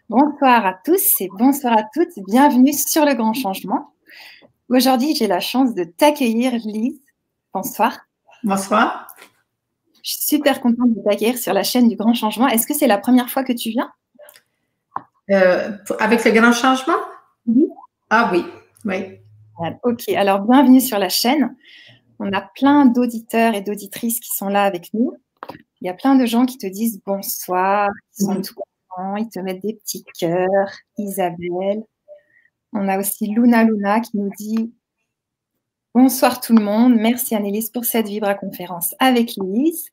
Bonsoir à tous et bonsoir à toutes. Bienvenue sur Le Grand Changement. Aujourd'hui, j'ai la chance de t'accueillir, Lise. Bonsoir. Bonsoir. Je suis super contente de t'accueillir sur la chaîne du Grand Changement. Est-ce que c'est la première fois que tu viens? Avec le grand changement? Oui. Ah oui, oui. Ok, alors bienvenue sur la chaîne. On a plein d'auditeurs et d'auditrices qui sont là avec nous. Il y a plein de gens qui te disent bonsoir, qui sont tout contents, ils te mettent des petits cœurs. Isabelle. On a aussi Luna qui nous dit bonsoir tout le monde. Merci Annelise pour cette Vibra-conférence avec Lise.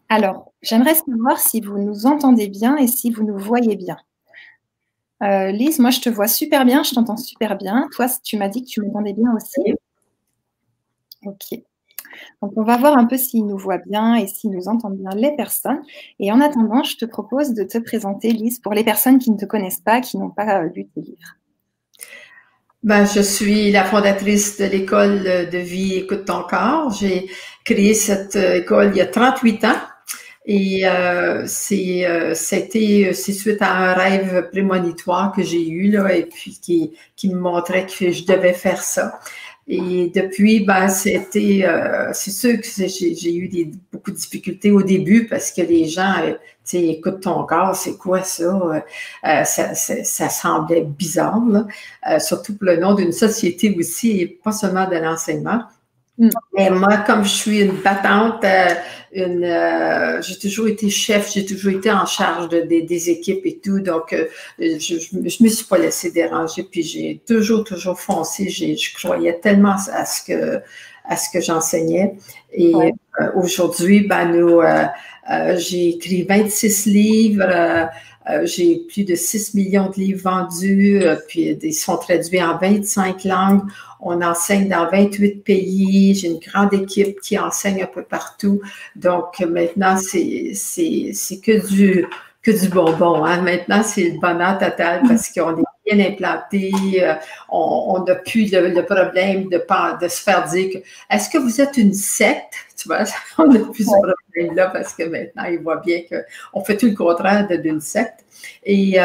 Alors, j'aimerais savoir si vous nous entendez bien et si vous nous voyez bien. Lise, moi je te vois super bien, je t'entends super bien. Toi, tu m'as dit que tu m'entendais bien aussi. Ok. Donc, on va voir un peu s'ils nous voient bien et s'ils nous entendent bien les personnes. Et en attendant, je te propose de te présenter, Lise, pour les personnes qui ne te connaissent pas, qui n'ont pas lu tes livres. Je suis la fondatrice de l'école de vie Écoute ton corps. J'ai créé cette école il y a 38 ans et c'est suite à un rêve prémonitoire que j'ai eu là et puis qui me montrait que je devais faire ça. Et depuis, c'est sûr que j'ai eu beaucoup de difficultés au début parce que les gens, tu sais, écoute ton corps, c'est quoi ça? Ça semblait bizarre, là. Surtout pour le nom d'une société aussi et pas seulement de l'enseignement. Mais moi, comme je suis une battante, j'ai toujours été chef, j'ai toujours été en charge des équipes et tout, donc je me suis pas laissée déranger, puis j'ai toujours foncé. Je croyais tellement à ce que j'enseignais. Et aujourd'hui, j'ai écrit 26 livres. J'ai plus de 6 millions de livres vendus, puis ils sont traduits en 25 langues. On enseigne dans 28 pays. J'ai une grande équipe qui enseigne un peu partout. Donc, maintenant, c'est que du bonbon. Hein? Maintenant, c'est le bonheur total parce qu'on est bien implanté. On n'a plus le problème de se faire dire que est-ce que vous êtes une secte? Tu vois, on n'a plus ce problème-là parce que maintenant, ils voient bien qu'on fait tout le contraire d'une secte. Et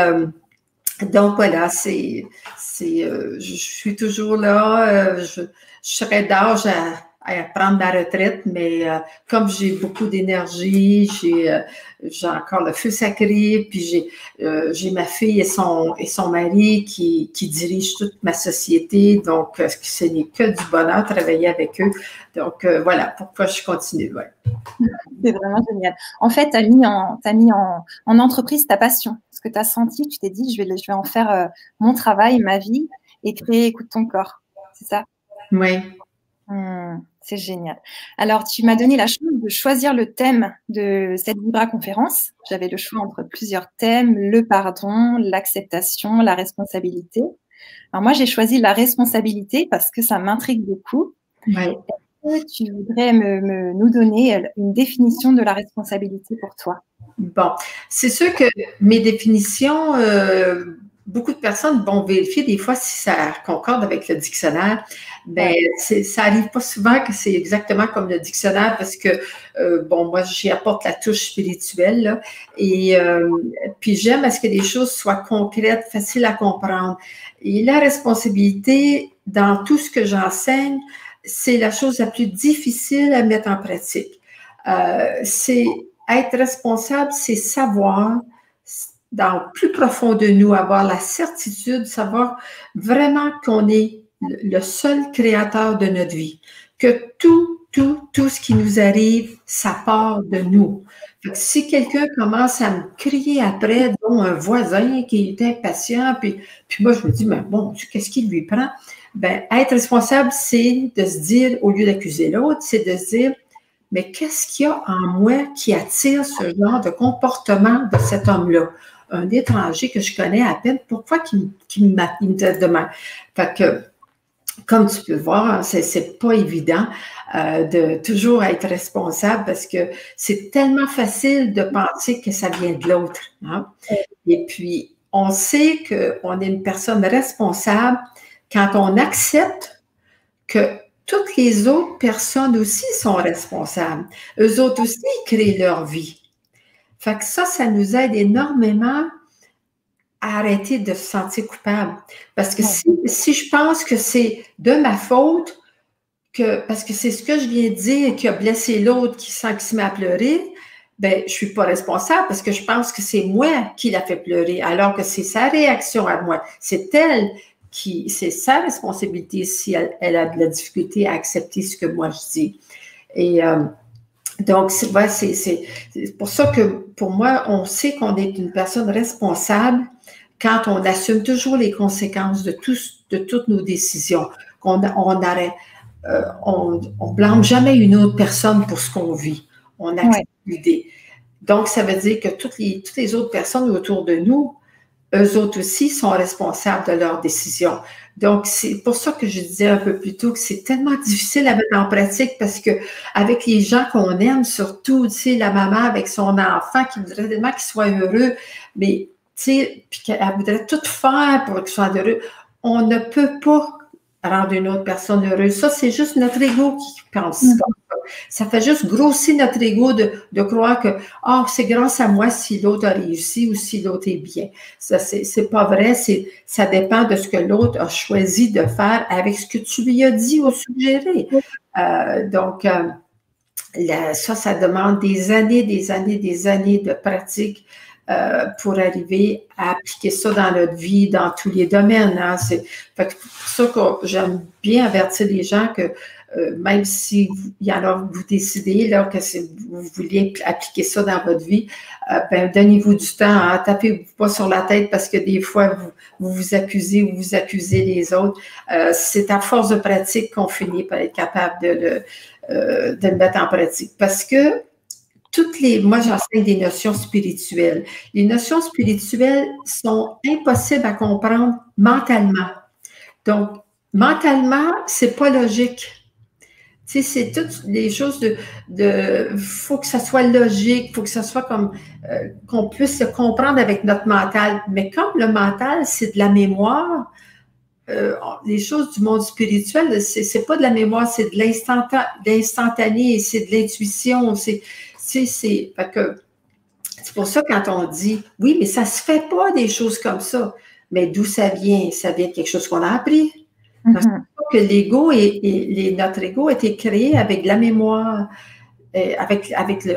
donc, voilà, je suis toujours là. Je serais d'âge à prendre ma retraite, mais comme j'ai beaucoup d'énergie, j'ai encore le feu sacré, puis j'ai ma fille et son mari qui dirigent toute ma société, donc ce n'est que du bonheur de travailler avec eux. Donc, voilà pourquoi je continue. Ouais. C'est vraiment génial. En fait, tu as mis en entreprise ta passion. Ce que tu as senti, tu t'es dit, je vais en faire mon travail, ma vie et créer Écoute ton corps. C'est ça? Oui. C'est génial. Alors, tu m'as donné la chance de choisir le thème de cette Vibra-conférence. J'avais le choix entre plusieurs thèmes, le pardon, l'acceptation, la responsabilité. Alors, moi, j'ai choisi la responsabilité parce que ça m'intrigue beaucoup. Oui. Est-ce que tu voudrais nous donner une définition de la responsabilité pour toi? Bon, c'est sûr que mes définitions, beaucoup de personnes vont vérifier des fois si ça concorde avec le dictionnaire. Mais ça arrive pas souvent que c'est exactement comme le dictionnaire parce que, moi, j'y apporte la touche spirituelle. Là, et puis, j'aime à ce que les choses soient concrètes, faciles à comprendre. Et la responsabilité, dans tout ce que j'enseigne, c'est la chose la plus difficile à mettre en pratique. C'est être responsable, c'est savoir, dans le plus profond de nous, avoir la certitude, savoir vraiment qu'on est le seul créateur de notre vie, que tout ce qui nous arrive, ça part de nous. Donc, si quelqu'un commence à me crier après, dont un voisin qui est impatient, puis moi, je me dis, mais bon, qu'est-ce qui lui prend? Ben, être responsable, c'est de se dire, au lieu d'accuser l'autre, c'est de se dire, mais qu'est-ce qu'il y a en moi qui attire ce genre de comportement de cet homme-là? Un étranger que je connais à peine, pourquoi qu'il me traite de mal? Fait que, comme tu peux voir, c'est pas évident de toujours être responsable parce que c'est tellement facile de penser que ça vient de l'autre. Hein? Et puis, on sait qu'on est une personne responsable quand on accepte que toutes les autres personnes aussi sont responsables. Eux autres aussi, ils créent leur vie. Fait que ça nous aide énormément à arrêter de se sentir coupable. Parce que si je pense que c'est de ma faute, parce que c'est ce que je viens de dire qui a blessé l'autre qui se met à pleurer, ben je suis pas responsable parce que je pense que c'est moi qui l'a fait pleurer, alors que c'est sa réaction à moi. C'est sa responsabilité si elle a de la difficulté à accepter ce que moi je dis. Et donc, c'est pour ça que pour moi, on sait qu'on est une personne responsable quand on assume toujours les conséquences de toutes nos décisions, on blâme jamais une autre personne pour ce qu'on vit. On accepte l'idée. Donc, ça veut dire que toutes les autres personnes autour de nous, eux autres aussi sont responsables de leurs décisions. Donc, c'est pour ça que je disais un peu plus tôt que c'est tellement difficile à mettre en pratique parce que avec les gens qu'on aime, surtout, tu sais, la maman avec son enfant qui voudrait tellement qu'il soit heureux, mais, tu sais, puis qu'elle voudrait tout faire pour qu'il soit heureux, on ne peut pas rendre une autre personne heureuse. Ça, c'est juste notre ego qui pense comme ça. Ça fait juste grossir notre ego de croire que c'est grâce à moi si l'autre a réussi ou si l'autre est bien. Ça, c'est pas vrai. Ça dépend de ce que l'autre a choisi de faire avec ce que tu lui as dit ou suggéré. Donc, ça demande des années de pratique pour arriver à appliquer ça dans notre vie, dans tous les domaines. Hein. C'est pour ça que j'aime bien avertir les gens que même si vous décidez là, que vous vouliez appliquer ça dans votre vie, donnez-vous du temps, hein, tapez-vous pas sur la tête parce que des fois, vous accusez ou vous accusez les autres. C'est à force de pratique qu'on finit par être capable de le mettre en pratique. Parce que moi, j'enseigne des notions spirituelles. Les notions spirituelles sont impossibles à comprendre mentalement. Donc, mentalement, c'est pas logique. Tu sais, c'est toutes les choses faut que ça soit logique, faut que ça soit comme qu'on puisse se comprendre avec notre mental. Mais comme le mental, c'est de la mémoire, les choses du monde spirituel, c'est pas de la mémoire, c'est de l'instantané, c'est de l'intuition, c'est pour ça quand on dit oui, mais ça se fait pas des choses comme ça. Mais d'où ça vient? Ça vient de quelque chose qu'on a appris. Parce que l'ego notre ego a été créé avec de la mémoire, c'est-à-dire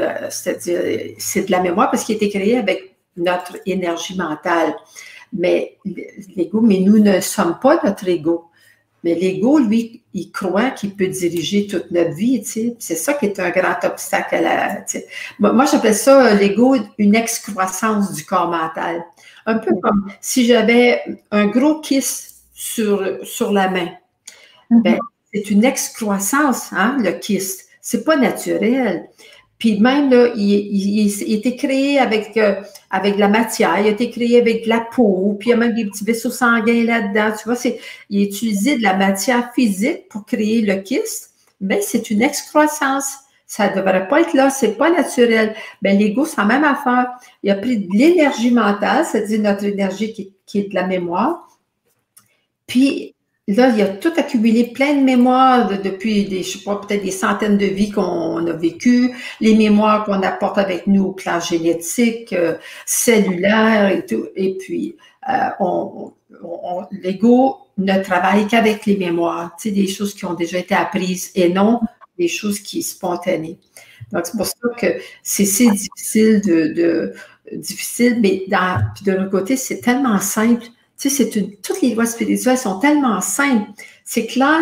c'est de la mémoire parce qu'il a été créé avec notre énergie mentale. Mais l'ego, mais nous ne sommes pas notre ego. Mais l'ego, lui, il croit qu'il peut diriger toute notre vie, tu sais. C'est ça qui est un grand obstacle Moi, j'appelle ça, l'ego, une excroissance du corps mental. Un peu comme si j'avais un gros kyste sur la main. C'est une excroissance, hein, le kyste. C'est pas naturel. Puis même, là, il a été créé avec de la matière, il a été créé avec de la peau, puis il y a même des petits vaisseaux sanguins là-dedans. Tu vois, il a utilisé de la matière physique pour créer le kyste, mais c'est une excroissance. Ça ne devrait pas être là, c'est pas naturel. L'ego, c'est la même affaire. Il a pris de l'énergie mentale, c'est-à-dire notre énergie qui est de la mémoire. Puis, là, il a tout accumulé, plein de mémoires depuis je sais pas, peut-être des centaines de vies qu'on a vécues, les mémoires qu'on apporte avec nous au plan génétique, cellulaire et tout. Et puis, l'ego ne travaille qu'avec les mémoires, tu sais, des choses qui ont déjà été apprises et non des choses qui sont spontanées. Donc, c'est pour ça que c'est si difficile difficile, mais puis de l'autre côté, c'est tellement simple. Tu sais, toutes les lois spirituelles sont tellement simples. C'est clair,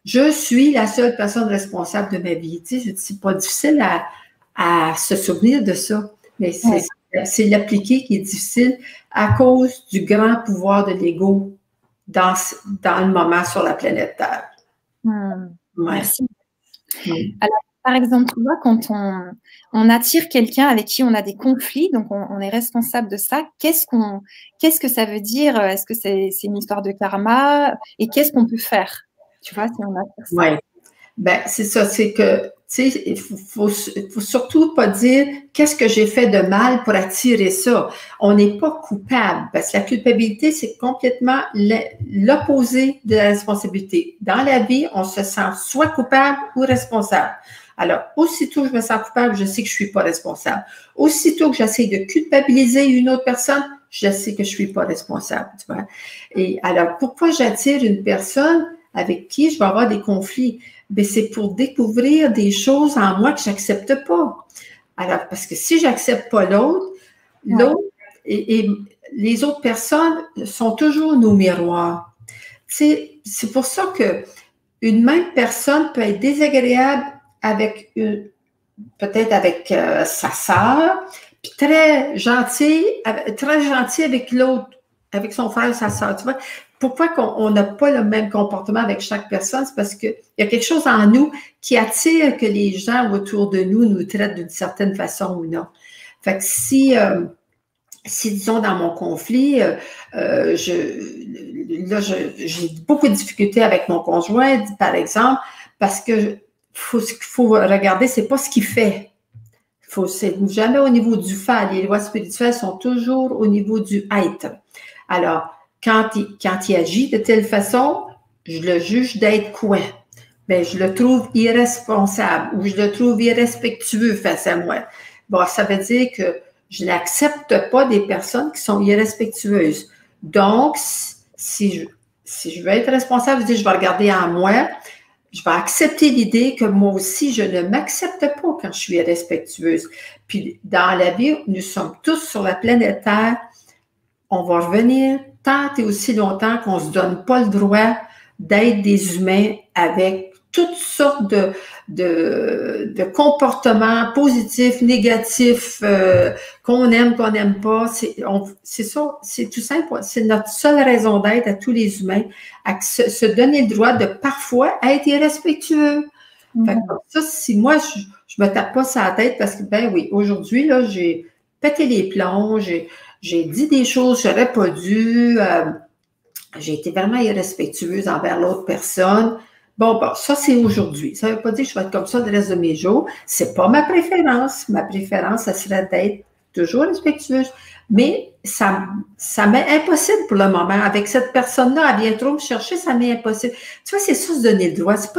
je suis la seule personne responsable de ma vie. Tu sais, c'est pas difficile à se souvenir de ça. Mais c'est l'appliquer qui est difficile à cause du grand pouvoir de l'ego dans le moment sur la planète Terre. Merci. Alors, par exemple, tu vois, quand on attire quelqu'un avec qui on a des conflits, donc on est responsable de ça, qu'est-ce que ça veut dire? Est-ce que c'est une histoire de karma? Et qu'est-ce qu'on peut faire? Tu vois, si on attire ça. Oui, c'est ça, c'est que, tu sais, il faut surtout pas dire qu'est-ce que j'ai fait de mal pour attirer ça. On n'est pas coupable, parce que la culpabilité, c'est complètement l'opposé de la responsabilité. Dans la vie, on se sent soit coupable ou responsable. Alors, aussitôt que je me sens coupable, je sais que je ne suis pas responsable. Aussitôt que j'essaie de culpabiliser une autre personne, je sais que je ne suis pas responsable, tu vois. Et alors, pourquoi j'attire une personne avec qui je vais avoir des conflits? Bien, c'est pour découvrir des choses en moi que je n'accepte pas. Alors, parce que si je n'accepte pas l'autre, l'autre et les autres personnes sont toujours nos miroirs. C'est pour ça que une même personne peut être désagréable avec peut-être avec sa sœur, puis très gentil avec l'autre, avec son frère et sa sœur. Tu vois, pourquoi on n'a pas le même comportement avec chaque personne? C'est parce qu'il y a quelque chose en nous qui attire que les gens autour de nous traitent d'une certaine façon ou non. Fait que si disons, dans mon conflit, j'ai beaucoup de difficultés avec mon conjoint, par exemple, parce que faut regarder, c'est pas ce qu'il fait. C'est jamais au niveau du faire. Les lois spirituelles sont toujours au niveau du être. Alors, quand il agit de telle façon, je le juge d'être quoi? Bien, je le trouve irresponsable ou je le trouve irrespectueux face à moi. Bon, ça veut dire que je n'accepte pas des personnes qui sont irrespectueuses. Donc, si je veux être responsable, je dis, je vais regarder en moi, je vais accepter l'idée que moi aussi, je ne m'accepte pas quand je suis irrespectueuse. Puis, dans la vie, nous sommes tous sur la planète Terre. On va revenir tant et aussi longtemps qu'on ne se donne pas le droit d'être des humains avec toutes sortes de comportements positifs, négatifs, qu'on aime, qu'on n'aime pas. C'est ça, c'est tout simple. C'est notre seule raison d'être à tous les humains, à se donner le droit de parfois être irrespectueux. Fait que ça, si moi, je me tape pas sur la tête parce que, ben oui, aujourd'hui, là, j'ai pété les plombs, j'ai dit des choses que j'aurais pas dû, j'ai été vraiment irrespectueuse envers l'autre personne. Bon, ça, c'est aujourd'hui. Ça ne veut pas dire que je vais être comme ça le reste de mes jours. C'est pas ma préférence. Ma préférence, ça serait d'être toujours respectueuse. Mais ça m'est impossible pour le moment. Avec cette personne-là, elle vient trop me chercher, ça m'est impossible. Tu vois, c'est ça, se donner le droit. Ça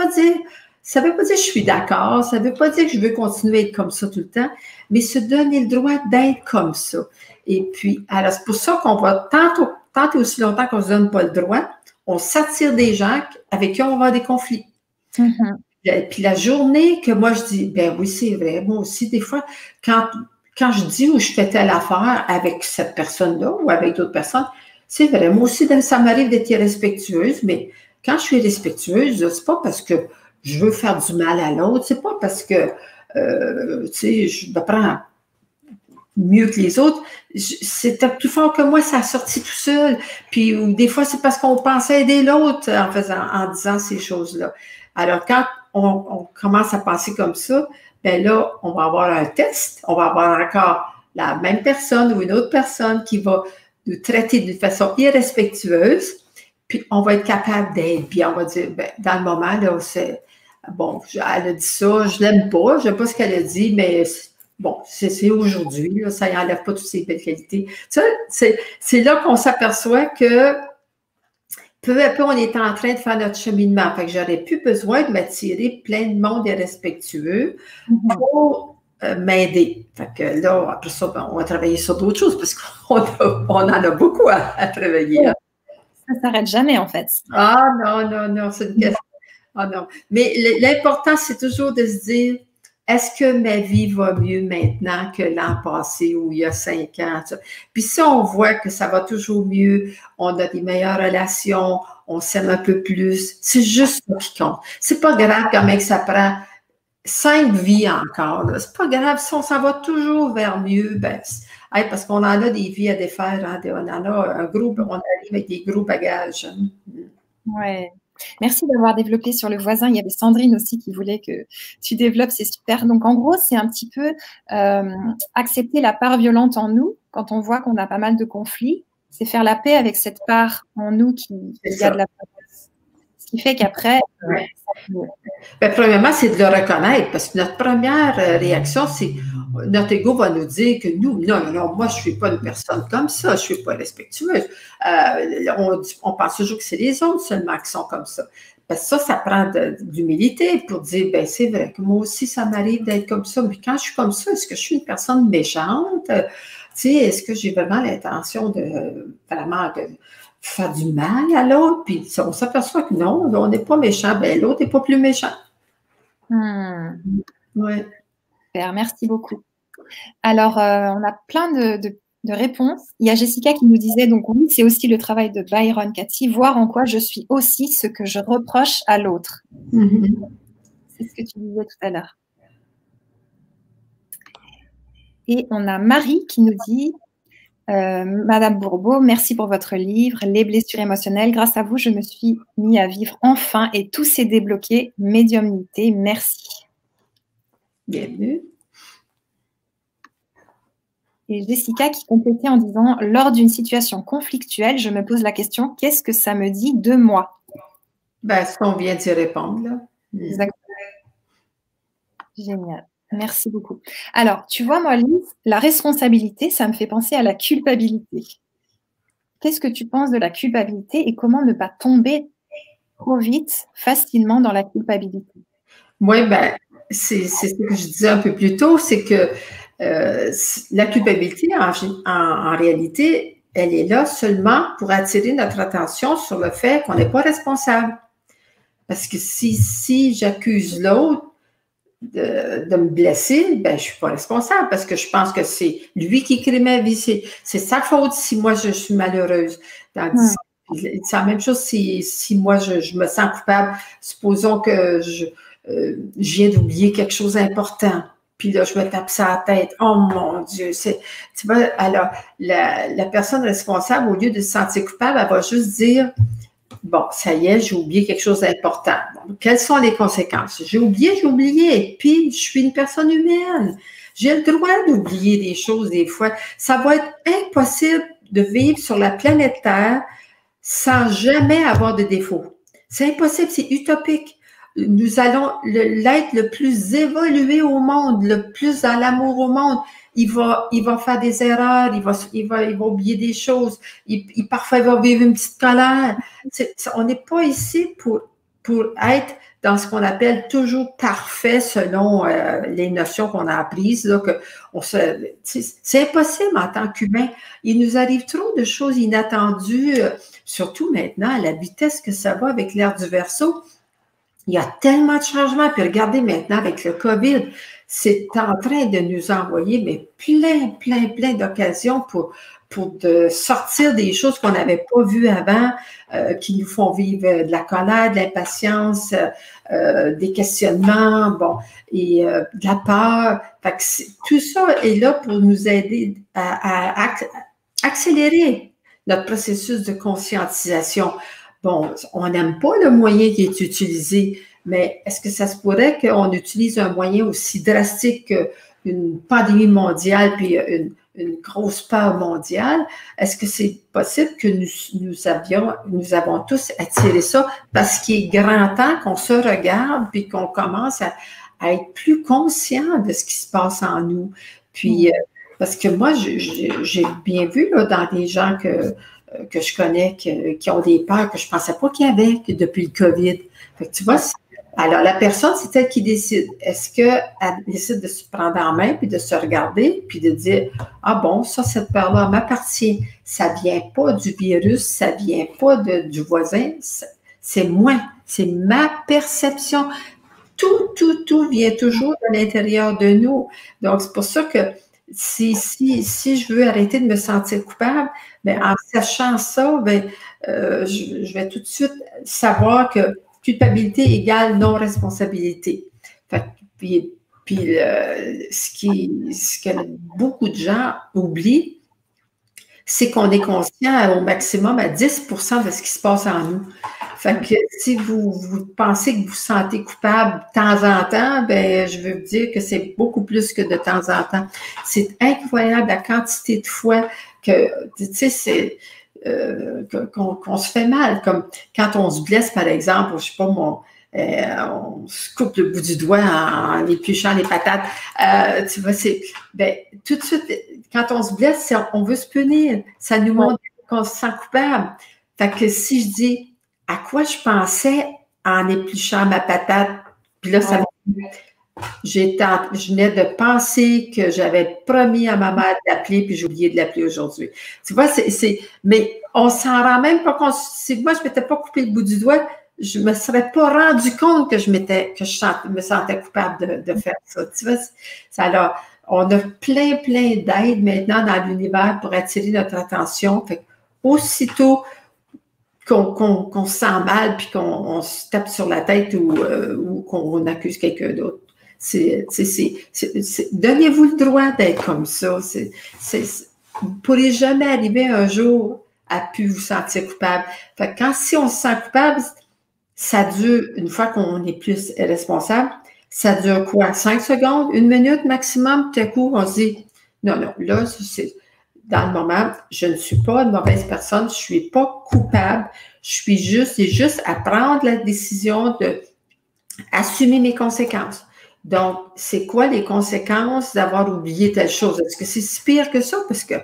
ne veut pas dire que je suis d'accord. Ça ne veut pas dire que je veux continuer à être comme ça tout le temps. Mais se donner le droit d'être comme ça. Et puis, alors, c'est pour ça qu'on va tant et aussi longtemps qu'on ne se donne pas le droit, on s'attire des gens avec qui on va avoir des conflits. Puis la journée que moi, je dis, ben oui, c'est vrai, moi aussi, des fois, quand je dis ou je fais telle affaire avec cette personne-là ou avec d'autres personnes, c'est vrai, moi aussi, ça m'arrive d'être irrespectueuse, mais quand je suis irrespectueuse, c'est pas parce que je veux faire du mal à l'autre, c'est pas parce que, tu sais, je me prends mieux que les autres, c'était plus fort que moi, ça a sorti tout seul. Puis des fois, c'est parce qu'on pensait aider l'autre en disant ces choses-là. Alors, quand on commence à penser comme ça, ben là, on va avoir un test, on va avoir encore la même personne ou une autre personne qui va nous traiter d'une façon irrespectueuse, puis on va être capable d'être, puis on va dire, ben, dans le moment, là, c'est, bon, elle a dit ça, je l'aime pas, je n'aime pas ce qu'elle a dit, mais bon, c'est aujourd'hui, là, ça n'enlève pas toutes ces belles qualités. Ça, c'est là qu'on s'aperçoit que peu à peu, on est en train de faire notre cheminement. Fait que j'aurais plus besoin de m'attirer plein de monde irrespectueux pour m'aider. Fait que là, après ça, ben, on va travailler sur d'autres choses parce qu'on en a beaucoup à travailler. Hein. Ça ne s'arrête jamais, en fait. Ah non, c'est une question. Ah non. Mais l'important, c'est toujours de se dire, est-ce que ma vie va mieux maintenant que l'an passé ou il y a 5 ans? Puis si on voit que ça va toujours mieux, on a des meilleures relations, on s'aime un peu plus, c'est juste ça qui compte. C'est pas grave quand même que ça prend 5 vies encore. C'est pas grave, si on s'en va toujours vers mieux, ben, parce qu'on en a des vies à défaire, hein, on en a un gros, on arrive avec des gros bagages. Hein. Ouais. Merci d'avoir développé sur le voisin. Il y avait Sandrine aussi qui voulait que tu développes, c'est super. Donc, en gros, c'est un petit peu accepter la part violente en nous quand on voit qu'on a pas mal de conflits. C'est faire la paix avec cette part en nous qui a de la place. Ce qui fait qu'après… Ouais. Ben, premièrement, c'est de le reconnaître parce que notre première réaction, c'est notre ego va nous dire que nous, non, moi, je ne suis pas une personne comme ça, je ne suis pas respectueuse. On pense toujours que c'est les autres seulement qui sont comme ça. Parce que ça prend d'humilité pour dire, ben c'est vrai que moi aussi, ça m'arrive d'être comme ça. Mais quand je suis comme ça, est-ce que je suis une personne méchante? Tu sais, est-ce que j'ai vraiment l'intention de vraiment de faire du mal à l'autre? Puis on s'aperçoit que non, on n'est pas méchant. Ben l'autre n'est pas plus méchant. Ouais. Super, merci beaucoup. Alors, on a plein de réponses. Il y a Jessica qui nous disait, donc oui, c'est aussi le travail de Byron Katie, voir en quoi je suis aussi ce que je reproche à l'autre. C'est ce que tu disais tout à l'heure. Et on a Marie qui nous dit, Madame Bourbeau, merci pour votre livre, Les blessures émotionnelles. Grâce à vous, je me suis mis à vivre enfin et tout s'est débloqué. Médiumnité, merci. Bienvenue. Et Jessica qui complétait en disant, lors d'une situation conflictuelle, je me pose la question, qu'est-ce que ça me dit de moi? Ben, ce qu'on vient d'y répondre, là. Exactement. Génial. Merci beaucoup. Alors, tu vois, moi, Lise, la responsabilité, ça me fait penser à la culpabilité. Qu'est-ce que tu penses de la culpabilité et comment ne pas tomber trop vite, facilement dans la culpabilité? Oui, ben, c'est ce que je disais un peu plus tôt, c'est que la culpabilité, en réalité, elle est là seulement pour attirer notre attention sur le fait qu'on n'est pas responsable. Parce que si j'accuse l'autre de me blesser, ben, je ne suis pas responsable parce que je pense que c'est lui qui crée ma vie. C'est sa faute si moi je suis malheureuse. C'est la même chose si moi je me sens coupable. Supposons que je viens d'oublier quelque chose d'important. Puis là, je me tape ça à la tête. Oh mon Dieu! Tu vois, alors, la personne responsable, au lieu de se sentir coupable, elle va juste dire, bon, ça y est, j'ai oublié quelque chose d'important. Bon, quelles sont les conséquences? J'ai oublié. Puis, je suis une personne humaine. J'ai le droit d'oublier des choses des fois. Ça va être impossible de vivre sur la planète Terre sans jamais avoir de défauts. C'est impossible, c'est utopique. Nous allons l'être le plus évolué au monde, le plus dans l'amour au monde. Il va faire des erreurs, il va oublier des choses. Parfois, il va vivre une petite colère. On n'est pas ici pour être dans ce qu'on appelle toujours parfait selon les notions qu'on a apprises. C'est impossible en tant qu'humain. Il nous arrive trop de choses inattendues, surtout maintenant à la vitesse que ça va avec l'ère du Verseau. Il y a tellement de changements. Puis regardez maintenant avec le COVID, c'est en train de nous envoyer mais plein d'occasions pour de sortir des choses qu'on n'avait pas vues avant, qui nous font vivre de la colère, de l'impatience, des questionnements, bon, et de la peur. Fait que tout ça est là pour nous aider à accélérer notre processus de conscientisation. Bon, on n'aime pas le moyen qui est utilisé, mais est-ce que ça se pourrait qu'on utilise un moyen aussi drastique qu'une pandémie mondiale puis une grosse peur mondiale? Est-ce que c'est possible que nous avons tous attiré ça parce qu'il est grand temps qu'on se regarde puis qu'on commence à être plus conscient de ce qui se passe en nous? Puis, parce que moi, j'ai bien vu là, dans des gens que je connais qui ont des peurs que je ne pensais pas qu'il y avait depuis le COVID. Fait que tu vois, alors la personne, c'est elle qui décide. Est-ce qu'elle décide de se prendre en main, puis de se regarder, puis de dire, ah bon, cette peur-là m'appartient. Ça ne vient pas du virus, ça ne vient pas du voisin, c'est moi, c'est ma perception. Tout vient toujours de l'intérieur de nous. Donc, c'est pour ça que si je veux arrêter de me sentir coupable, bien, en sachant ça, bien, je vais tout de suite savoir que culpabilité égale non-responsabilité. Puis ce que beaucoup de gens oublient, c'est qu'on est conscient au maximum à 10% de ce qui se passe en nous. Fait que si vous pensez que vous vous sentez coupable de temps en temps, ben je veux vous dire que c'est beaucoup plus que de temps en temps. C'est incroyable la quantité de fois que, tu sais, c'est qu'on se fait mal. Comme quand on se blesse, par exemple, je sais pas, on se coupe le bout du doigt en épluchant les patates. Tu vois, tout de suite, quand on se blesse, on veut se punir. Ça nous montre qu'on se sent coupable. Fait que si je dis à quoi je pensais en épluchant ma patate. Puis là, je venais de penser que j'avais promis à ma mère d'appeler, puis j'ai oublié de l'appeler aujourd'hui. Tu vois, mais on s'en rend même pas compte. Si moi, je ne m'étais pas coupé le bout du doigt, je me serais pas rendu compte que je me sentais coupable de faire ça. Tu vois, alors, on a plein d'aides maintenant dans l'univers pour attirer notre attention. Fait aussitôt qu'on se sent mal puis qu'on se tape sur la tête ou qu'on accuse quelqu'un d'autre. Donnez-vous le droit d'être comme ça. Vous ne pourrez jamais arriver un jour à plus vous sentir coupable. Fait que si on se sent coupable, ça dure, une fois qu'on est plus responsable, ça dure quoi? 5 secondes? 1 minute maximum? Tout à coup, on se dit, non, là, c'est dans le moment, je ne suis pas une mauvaise personne, je ne suis pas coupable, c'est juste à prendre la décision d'assumer mes conséquences. Donc, c'est quoi les conséquences d'avoir oublié telle chose? Est-ce que c'est si pire que ça? Parce que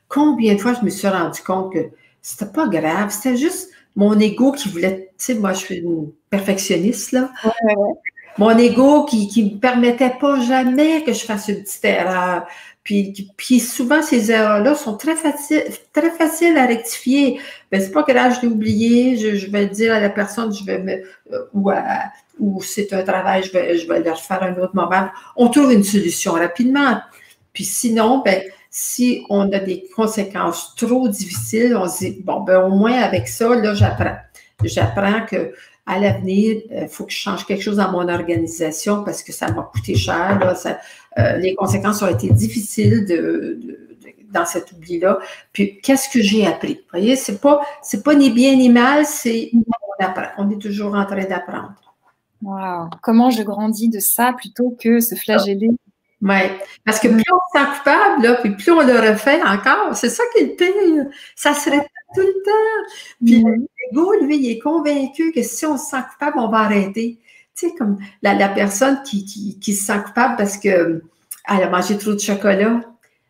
combien de fois je me suis rendu compte que c'était pas grave, c'était juste mon ego qui voulait, tu sais, moi je suis une perfectionniste, là. Ouais. Mon ego qui me permettait pas jamais que je fasse une petite erreur. Puis souvent, ces erreurs-là sont très faciles à rectifier. Ben, c'est pas grave, je l'ai oublié, je vais dire à la personne, ou c'est un travail, je vais le refaire à un autre moment. On trouve une solution rapidement. Puis sinon, ben, si on a des conséquences trop difficiles, on se dit, bon, ben, au moins avec ça, là, j'apprends. J'apprends que à l'avenir, il faut que je change quelque chose dans mon organisation parce que ça m'a coûté cher. Là, les conséquences ont été difficiles dans cet oubli-là. Puis, qu'est-ce que j'ai appris? Vous voyez, c'est pas ni bien ni mal, on apprend. On est toujours en train d'apprendre. Wow. Comment je grandis de ça plutôt que se flageller? Oui, parce que plus on se sent coupable, là, puis plus on le refait encore, c'est ça qui est le pire. Ça se répète tout le temps. Puis l'ego, lui, il est convaincu que si on se sent coupable, on va arrêter. Tu sais, comme la personne qui se sent coupable parce qu'elle a mangé trop de chocolat.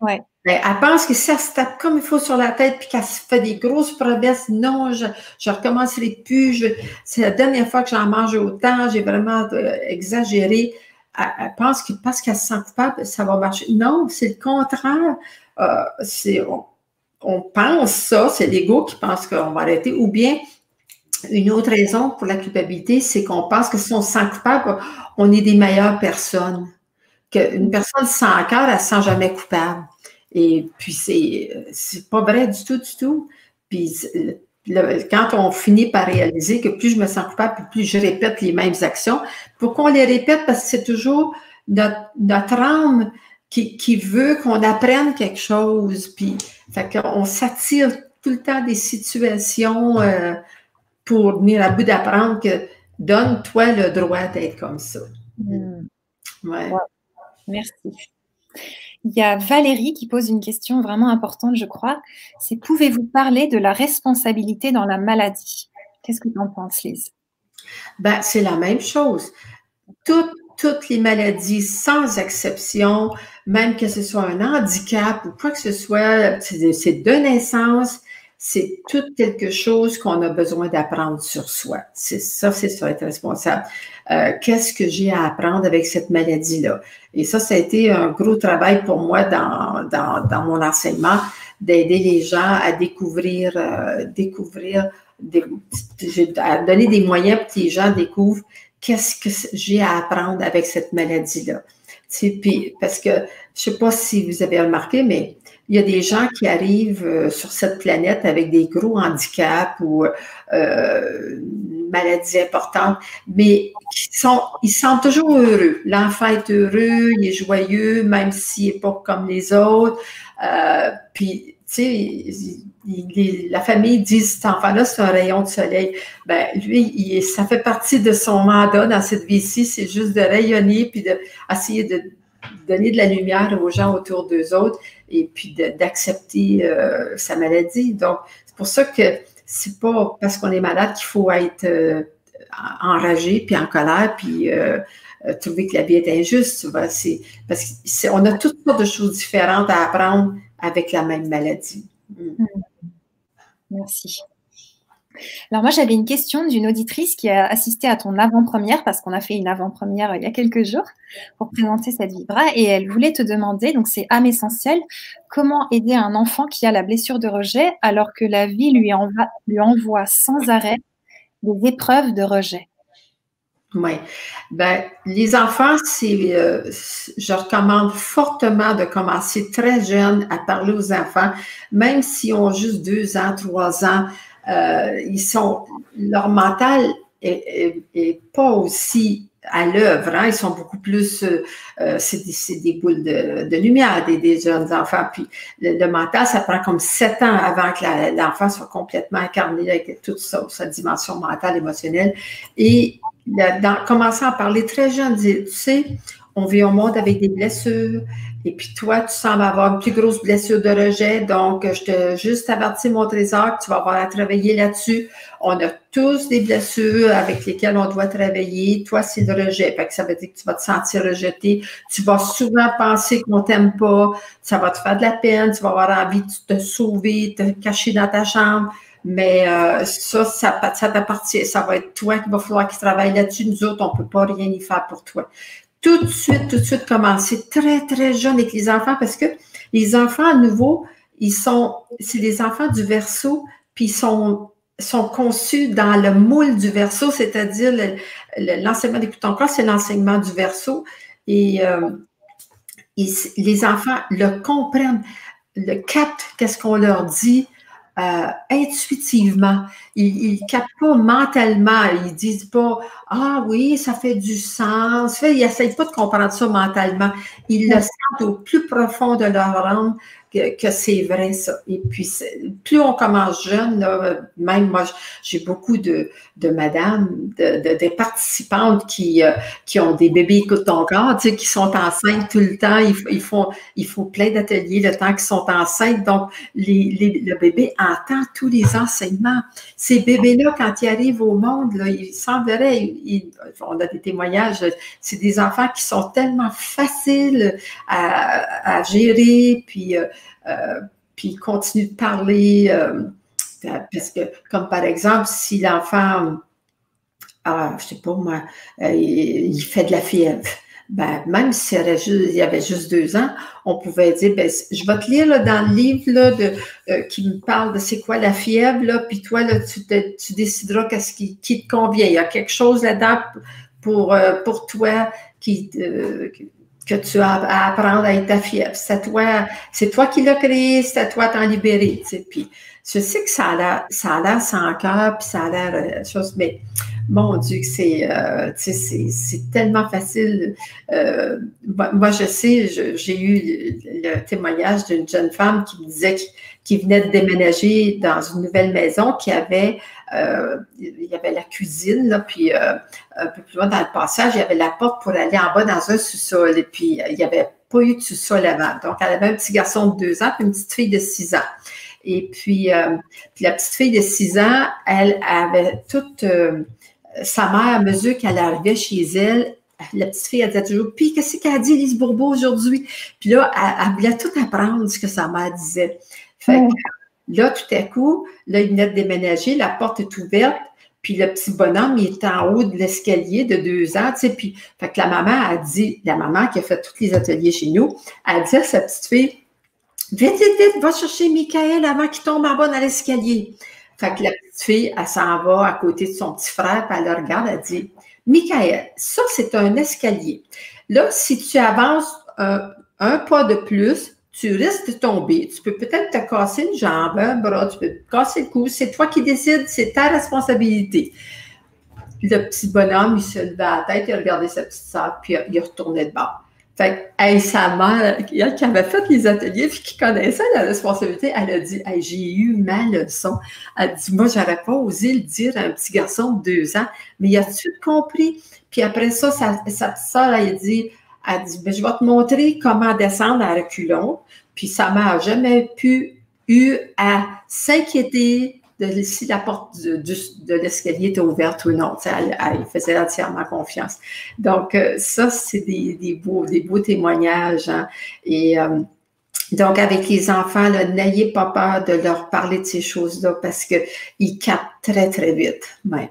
Ouais. Ben, elle pense que si elle se tape comme il faut sur la tête puis qu'elle se fait des grosses promesses, non, je recommencerai plus. C'est la dernière fois que j'en mange autant, j'ai vraiment exagéré. Elle pense que parce qu'elle se sent coupable, ça va marcher. Non, c'est le contraire. On pense ça, c'est l'ego qui pense qu'on va arrêter. Ou bien, une autre raison pour la culpabilité, c'est qu'on pense que si on se sent coupable, on est des meilleures personnes. Qu'une personne sans cœur, elle ne se sent jamais coupable. Et puis, c'est pas vrai du tout. Puis, quand on finit par réaliser que plus je me sens coupable, plus je répète les mêmes actions. Pourquoi on les répète? Parce que c'est toujours notre âme qui veut qu'on apprenne quelque chose. Puis, fait qu'on s'attire tout le temps des situations pour venir à bout d'apprendre que donne-toi le droit d'être comme ça. Ouais. Wow. Merci. Il y a Valérie qui pose une question vraiment importante, je crois. C'est pouvez-vous parler de la responsabilité dans la maladie? Qu'est-ce que tu en penses, Lise? Ben, c'est la même chose. Toutes les maladies, sans exception, même que ce soit un handicap ou quoi que ce soit, c'est de naissance, c'est tout quelque chose qu'on a besoin d'apprendre sur soi. C'est ça, être responsable. Qu'est-ce que j'ai à apprendre avec cette maladie-là? Et ça a été un gros travail pour moi dans mon enseignement, d'aider les gens à découvrir, à donner des moyens pour que les gens découvrent qu'est-ce que j'ai à apprendre avec cette maladie-là. Puis, parce que, je ne sais pas si vous avez remarqué, mais il y a des gens qui arrivent sur cette planète avec des gros handicaps ou une maladie importante, mais ils sont toujours heureux. L'enfant est heureux, il est joyeux, même s'il n'est pas comme les autres. Puis, tu sais, la famille dit, cet enfant-là, c'est un rayon de soleil. Ben, lui, ça fait partie de son mandat dans cette vie-ci, c'est juste de rayonner puis d'essayer de donner de la lumière aux gens autour d'eux autres et puis d'accepter sa maladie. Donc, c'est pour ça que c'est pas parce qu'on est malade qu'il faut être enragé puis en colère puis trouver que la vie est injuste. Parce qu'on a toutes sortes de choses différentes à apprendre avec la même maladie. Merci. Alors moi, j'avais une question d'une auditrice qui a assisté à ton avant-première, parce qu'on a fait une avant-première il y a quelques jours pour présenter cette Vibra, et elle voulait te demander, donc c'est âme essentielle, comment aider un enfant qui a la blessure de rejet alors que la vie lui envoie sans arrêt des épreuves de rejet. Oui. Ben, les enfants, je recommande fortement de commencer très jeune à parler aux enfants, même s'ils ont juste 2 ans, 3 ans. Leur mental est pas aussi à l'œuvre, hein. Ils sont beaucoup plus, c'est des boules de lumière, des jeunes enfants. Puis le mental, ça prend comme 7 ans avant que l'enfant soit complètement incarné avec toute sa dimension mentale, émotionnelle. Et commencer à parler très jeune, dire, tu sais, on vit au monde avec des blessures, et puis toi, tu sembles avoir une plus grosse blessure de rejet, donc je te juste averti, mon trésor, que tu vas avoir à travailler là-dessus. On a tous des blessures avec lesquelles on doit travailler. Toi, c'est le rejet, fait que ça veut dire que tu vas te sentir rejeté. Tu vas souvent penser qu'on t'aime pas, ça va te faire de la peine, tu vas avoir envie de te sauver, de te cacher dans ta chambre. Mais ça t'appartient. Ça va être toi qui va falloir qu'il travaille là-dessus. Nous autres, on ne peut pas rien y faire pour toi. Tout de suite, commencer très, très jeune avec les enfants parce que les enfants, à nouveau, c'est les enfants du Verseau, puis ils sont conçus dans le moule du Verseau, c'est-à-dire l'enseignement d'écoute ton corps, c'est l'enseignement du Verseau. Et les enfants le comprennent, le captent, qu'est-ce qu'on leur dit. Intuitivement. Ils ne captent pas mentalement. Ils ne disent pas « Ah oui, ça fait du sens ». Ils n'essayent pas de comprendre ça mentalement. Ils le sentent au plus profond de leur âme que c'est vrai, ça. Et puis, plus on commence jeune, là, même moi, j'ai beaucoup de madames, des participantes qui ont des bébés écoute ton corps, tu sais, qui sont enceintes tout le temps. Ils font plein d'ateliers le temps qu'ils sont enceintes. Donc, le bébé entend tous les enseignements. Ces bébés-là, quand ils arrivent au monde, là, il semblerait, on a des témoignages, c'est des enfants qui sont tellement faciles à gérer, puis ils continuent de parler, parce que, comme par exemple, si l'enfant, je sais pas moi, il fait de la fièvre, ben, même s'il y avait juste 2 ans, on pouvait dire, ben, je vais te lire là, dans le livre là, qui me parle de c'est quoi la fièvre, là, puis toi, là, tu décideras qu'est-ce qui te convient. Il y a quelque chose là-dedans pour toi que tu as à apprendre à être ta fièvre. C'est toi qui l'as créé, c'est à toi de t'en libérer. Tu sais. Puis, je sais que ça a l'air sans cœur, puis ça a l'air chose, mais mon Dieu, c'est tellement facile. Moi, je sais, j'ai eu le témoignage d'une jeune femme qui me disait qu'il venait de déménager dans une nouvelle maison il y avait la cuisine, là, puis un peu plus loin dans le passage, il y avait la porte pour aller en bas dans un sous-sol. Et puis, il n'y avait pas eu de sous-sol avant. Donc, elle avait un petit garçon de 2 ans et une petite fille de 6 ans. Et puis la petite fille de 6 ans, elle avait toute sa mère, à mesure qu'elle arrivait chez elle, la petite fille, elle disait toujours « Puis, qu'est-ce qu'elle a dit, Lise Bourbeau, aujourd'hui? » Puis là, elle voulait tout apprendre ce que sa mère disait. Fait que là, tout à coup, là, il venait de déménager, la porte est ouverte, puis le petit bonhomme, il est en haut de l'escalier de 2 ans, tu sais, puis fait que la maman qui a fait tous les ateliers chez nous, elle dit à sa petite fille « Vite, va chercher Michael avant qu'il tombe en bas dans l'escalier. » Fait que la petite fille, elle s'en va à côté de son petit frère, puis elle le regarde, elle dit « Michael, ça, c'est un escalier. Là, si tu avances un pas de plus, tu risques de tomber. Tu peux peut-être te casser une jambe, un bras, tu peux te casser le cou. C'est toi qui décides, c'est ta responsabilité. » Le petit bonhomme, il se levait à la tête, il regardait sa petite sœur, puis il retournait de bord. Fait que, sa mère, elle qui avait fait les ateliers puis qui connaissait la responsabilité, elle a dit « J'ai eu ma leçon. » Elle dit « Moi, j'aurais pas osé le dire à un petit garçon de 2 ans, mais il a tout compris. » Puis après ça, sa petite sœur, elle dit « Je vais te montrer comment descendre à reculons. » Puis sa mère n'a jamais eu à s'inquiéter de si la porte de l'escalier était ouverte ou non. Elle faisait entièrement confiance. Donc, ça, c'est des beaux témoignages. Hein. Et Donc, avec les enfants, n'ayez pas peur de leur parler de ces choses-là parce qu'ils captent très, très vite. Ouais.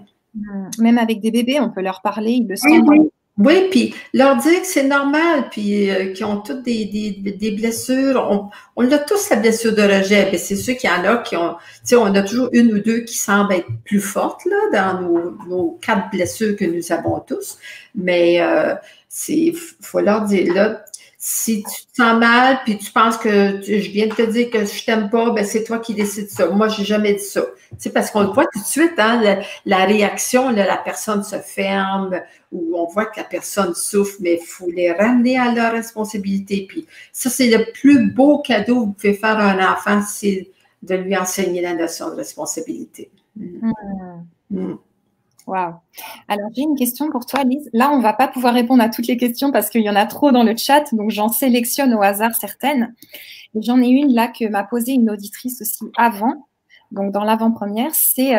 Même avec des bébés, on peut leur parler, ils le Oui, sentent. oui. Oui, puis leur dire que c'est normal, puis qu'ils ont toutes des blessures. On a tous la blessure de rejet. Mais c'est sûr qu'il y en a qui ont, tu sais, on a toujours une ou deux qui semblent être plus fortes là dans nos 4 blessures que nous avons tous. Mais faut leur dire là. Si tu te sens mal, puis tu penses que je viens de te dire que je t'aime pas, ben c'est toi qui décides ça. Moi, j'ai jamais dit ça. Tu sais, parce qu'on le voit tout de suite, hein, la réaction, là, la personne se ferme, ou on voit que la personne souffre, mais il faut les ramener à leur responsabilité. Puis ça, c'est le plus beau cadeau que vous pouvez faire à un enfant, c'est de lui enseigner la notion de responsabilité. Wow. Alors, j'ai une question pour toi, Lise. Là, on ne va pas pouvoir répondre à toutes les questions parce qu'il y en a trop dans le chat, donc j'en sélectionne au hasard certaines. Et j'en ai une là que m'a posée une auditrice aussi avant, donc dans l'avant-première, c'est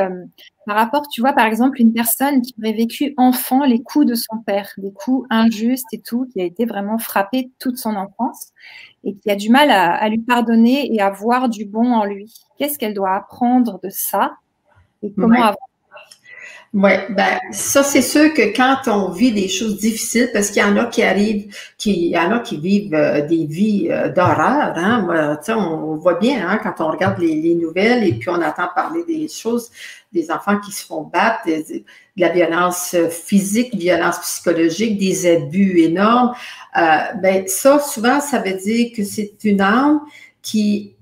par rapport, tu vois, par exemple, une personne qui aurait vécu enfant les coups de son père, des coups injustes et tout, qui a été vraiment frappé toute son enfance et qui a du mal à lui pardonner et à voir du bon en lui. Qu'est-ce qu'elle doit apprendre de ça et comment avancer? Oui, ben ça, c'est sûr que quand on vit des choses difficiles, parce qu'il y en a qui arrivent, il y en a qui vivent des vies d'horreur, hein. On voit bien hein, quand on regarde les nouvelles et puis on entend parler des choses, des enfants qui se font battre, de la violence physique, violence psychologique, des abus énormes. Ben ça, souvent, ça veut dire que c'est une âme qui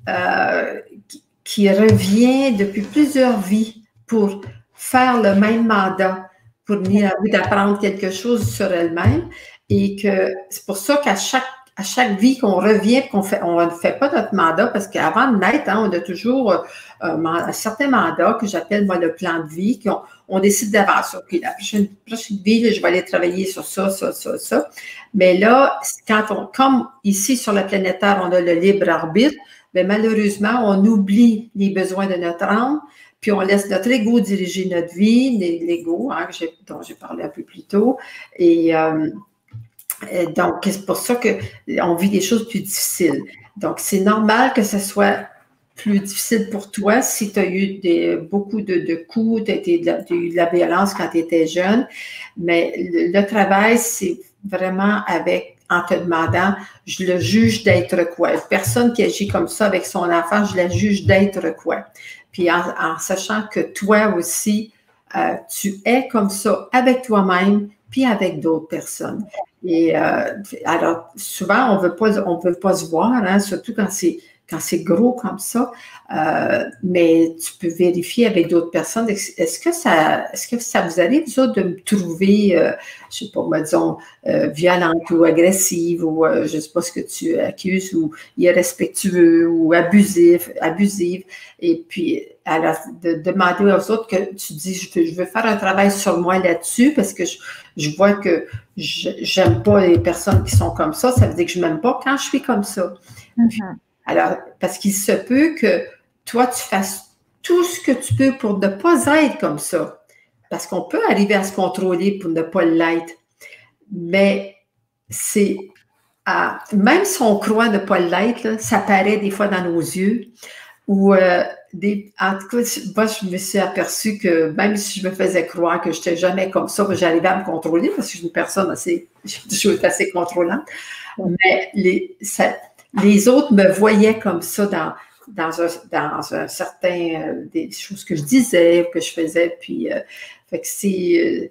revient depuis plusieurs vies pour faire le même mandat pour venir à bout d'apprendre quelque chose sur elle-même et que c'est pour ça qu'à chaque vie qu'on revient, on ne fait pas notre mandat parce qu'avant de naître, hein, on a toujours un certain mandat que j'appelle moi le plan de vie, on décide d'avance. OK, la prochaine vie, là, je vais aller travailler sur ça, ça, ça, ça. Mais là, comme ici sur la planète Terre, on a le libre arbitre, bien, malheureusement, on oublie les besoins de notre âme. Puis on laisse notre ego diriger notre vie, l'ego, hein, dont j'ai parlé un peu plus tôt. Et donc, c'est pour ça qu'on vit des choses plus difficiles. Donc, c'est normal que ce soit plus difficile pour toi si tu as eu beaucoup de coups, tu as eu de la violence quand tu étais jeune. Mais le travail, c'est vraiment en te demandant, je le juge d'être quoi? Une personne qui agit comme ça avec son enfant, je la juge d'être quoi? Puis en sachant que toi aussi, tu es comme ça avec toi-même, puis avec d'autres personnes. Et alors, souvent, on veut pas se voir, hein, surtout quand c'est gros comme ça. Mais tu peux vérifier avec d'autres personnes. Est-ce que ça vous arrive, vous autres, de me trouver, je sais pas, disons, violente ou agressive ou je sais pas ce que tu accuses ou irrespectueux ou abusive. Et puis, alors, de demander aux autres que tu dis, je veux faire un travail sur moi là-dessus parce que je vois que j'aime pas les personnes qui sont comme ça. Ça veut dire que je m'aime pas quand je suis comme ça. Alors, parce qu'il se peut que toi, tu fasses tout ce que tu peux pour ne pas être comme ça. Parce qu'on peut arriver à se contrôler pour ne pas l'être. Mais même si on croit ne pas l'être, là, ça paraît des fois dans nos yeux. Ou en tout cas, moi, je me suis aperçue que même si je me faisais croire que je n'étais jamais comme ça, j'arrivais à me contrôler parce que je suis une personne je suis assez contrôlante. Mais les autres me voyaient comme ça dans un certain des choses que je disais, que je faisais. Puis, fait que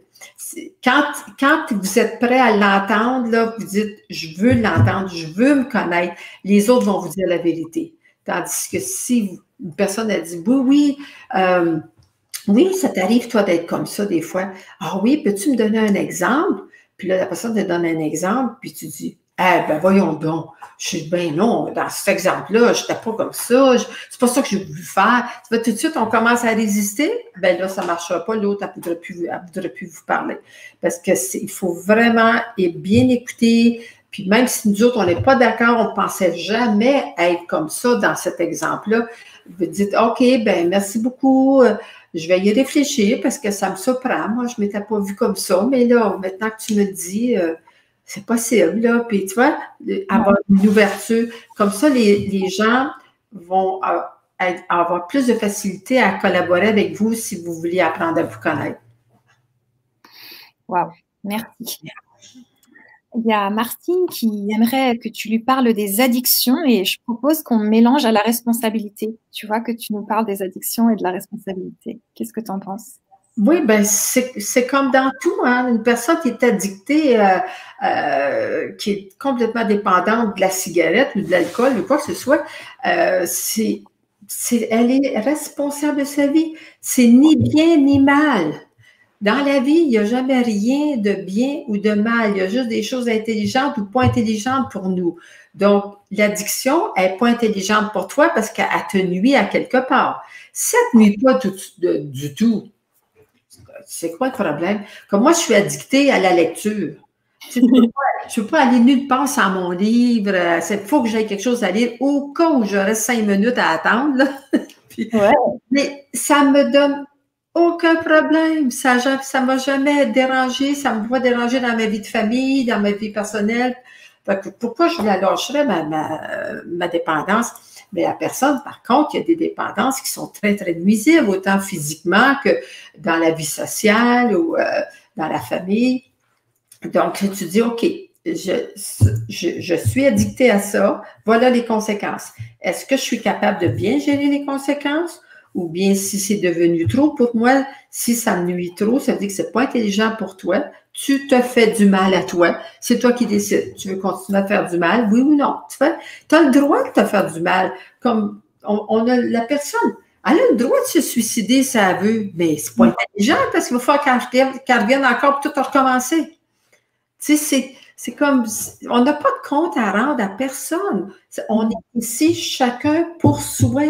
quand vous êtes prêt à l'entendre, là, vous dites, je veux l'entendre, je veux me connaître, les autres vont vous dire la vérité. Tandis que si une personne a dit, oui, oui, ça t'arrive, toi, d'être comme ça des fois. Ah oui, peux-tu me donner un exemple? Puis là, la personne te donne un exemple, puis tu dis, ben voyons donc. Je dis, ben non, dans cet exemple-là, je n'étais pas comme ça. C'est pas ça que j'ai voulu faire. Tout de suite, on commence à résister. Ben là, ça ne marchera pas. L'autre, elle ne voudrait plus vous parler. Parce qu'il faut vraiment bien écouter. Puis même si nous autres, on n'est pas d'accord, on ne pensait jamais être comme ça dans cet exemple-là. Vous dites, OK, ben merci beaucoup. Je vais y réfléchir parce que ça me surprend. Moi, je ne m'étais pas vue comme ça. Mais là, maintenant que tu me le dis, c'est possible, là. Puis, tu vois, avoir une ouverture. Comme ça, les gens vont avoir plus de facilité à collaborer avec vous si vous voulez apprendre à vous connaître. Wow, merci. Il y a Martine qui aimerait que tu lui parles des addictions et je propose qu'on mélange à la responsabilité. Tu vois, que tu nous parles des addictions et de la responsabilité. Qu'est-ce que tu en penses? Oui, ben c'est comme dans tout, hein. Une personne qui est addictée, qui est complètement dépendante de la cigarette ou de l'alcool ou quoi que ce soit, elle est responsable de sa vie. C'est ni bien ni mal. Dans la vie, il n'y a jamais rien de bien ou de mal. Il y a juste des choses intelligentes ou pas intelligentes pour nous. Donc, l'addiction n'est pas intelligente pour toi parce qu'elle te nuit à quelque part. Si elle ne te nuit pas du tout, c'est quoi le problème? Comme moi, je suis addictée à la lecture. Je ne peux pas aller nulle part sans mon livre. Il faut que j'aie quelque chose à lire au cas où j'aurais 5 minutes à attendre. Puis, mais ça me donne aucun problème. Ça ne m'a jamais dérangé. Ça ne m'a pas dérangé dans ma vie de famille, dans ma vie personnelle. Pourquoi je la lâcherais, ma dépendance? Mais à personne, par contre, il y a des dépendances qui sont très, très nuisibles, autant physiquement que dans la vie sociale ou dans la famille. Donc, tu dis, OK, je suis addictée à ça, voilà les conséquences. Est-ce que je suis capable de bien gérer les conséquences? Ou bien si c'est devenu trop pour moi, si ça me nuit trop, ça veut dire que c'est pas intelligent pour toi, tu te fais du mal à toi, c'est toi qui décides. Tu veux continuer à faire du mal, oui ou non? Tu as le droit de te faire du mal. Comme on a la personne, elle a le droit de se suicider si elle veut, mais c'est pas intelligent parce qu'il va falloir qu'elle revienne encore pour tout recommencer. Tu sais, c'est comme, on n'a pas de compte à rendre à personne. On est ici chacun pour soi.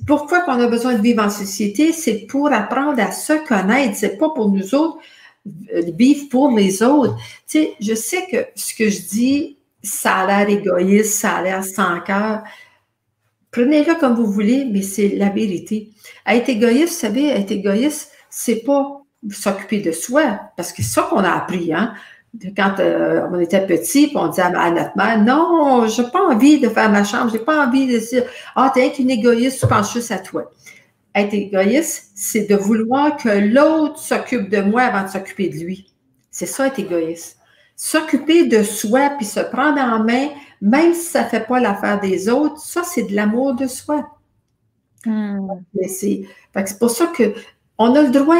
Pourquoi qu'on a besoin de vivre en société? C'est pour apprendre à se connaître. C'est pas pour nous autres vivre pour les autres. Tu sais, je sais que ce que je dis, ça a l'air égoïste, ça a l'air sans cœur. Prenez-le comme vous voulez, mais c'est la vérité. Être égoïste, vous savez, être égoïste, c'est pas s'occuper de soi, parce que c'est ça qu'on a appris, hein. Quand on était petit, on disait à notre mère, non, j'ai pas envie de faire ma chambre, j'ai pas envie de dire, ah, t'es une égoïste, tu penses juste à toi. Être égoïste, c'est de vouloir que l'autre s'occupe de moi avant de s'occuper de lui. C'est ça, être égoïste. S'occuper de soi, puis se prendre en main, même si ça ne fait pas l'affaire des autres, ça, c'est de l'amour de soi. C'est pour ça qu'on a le droit,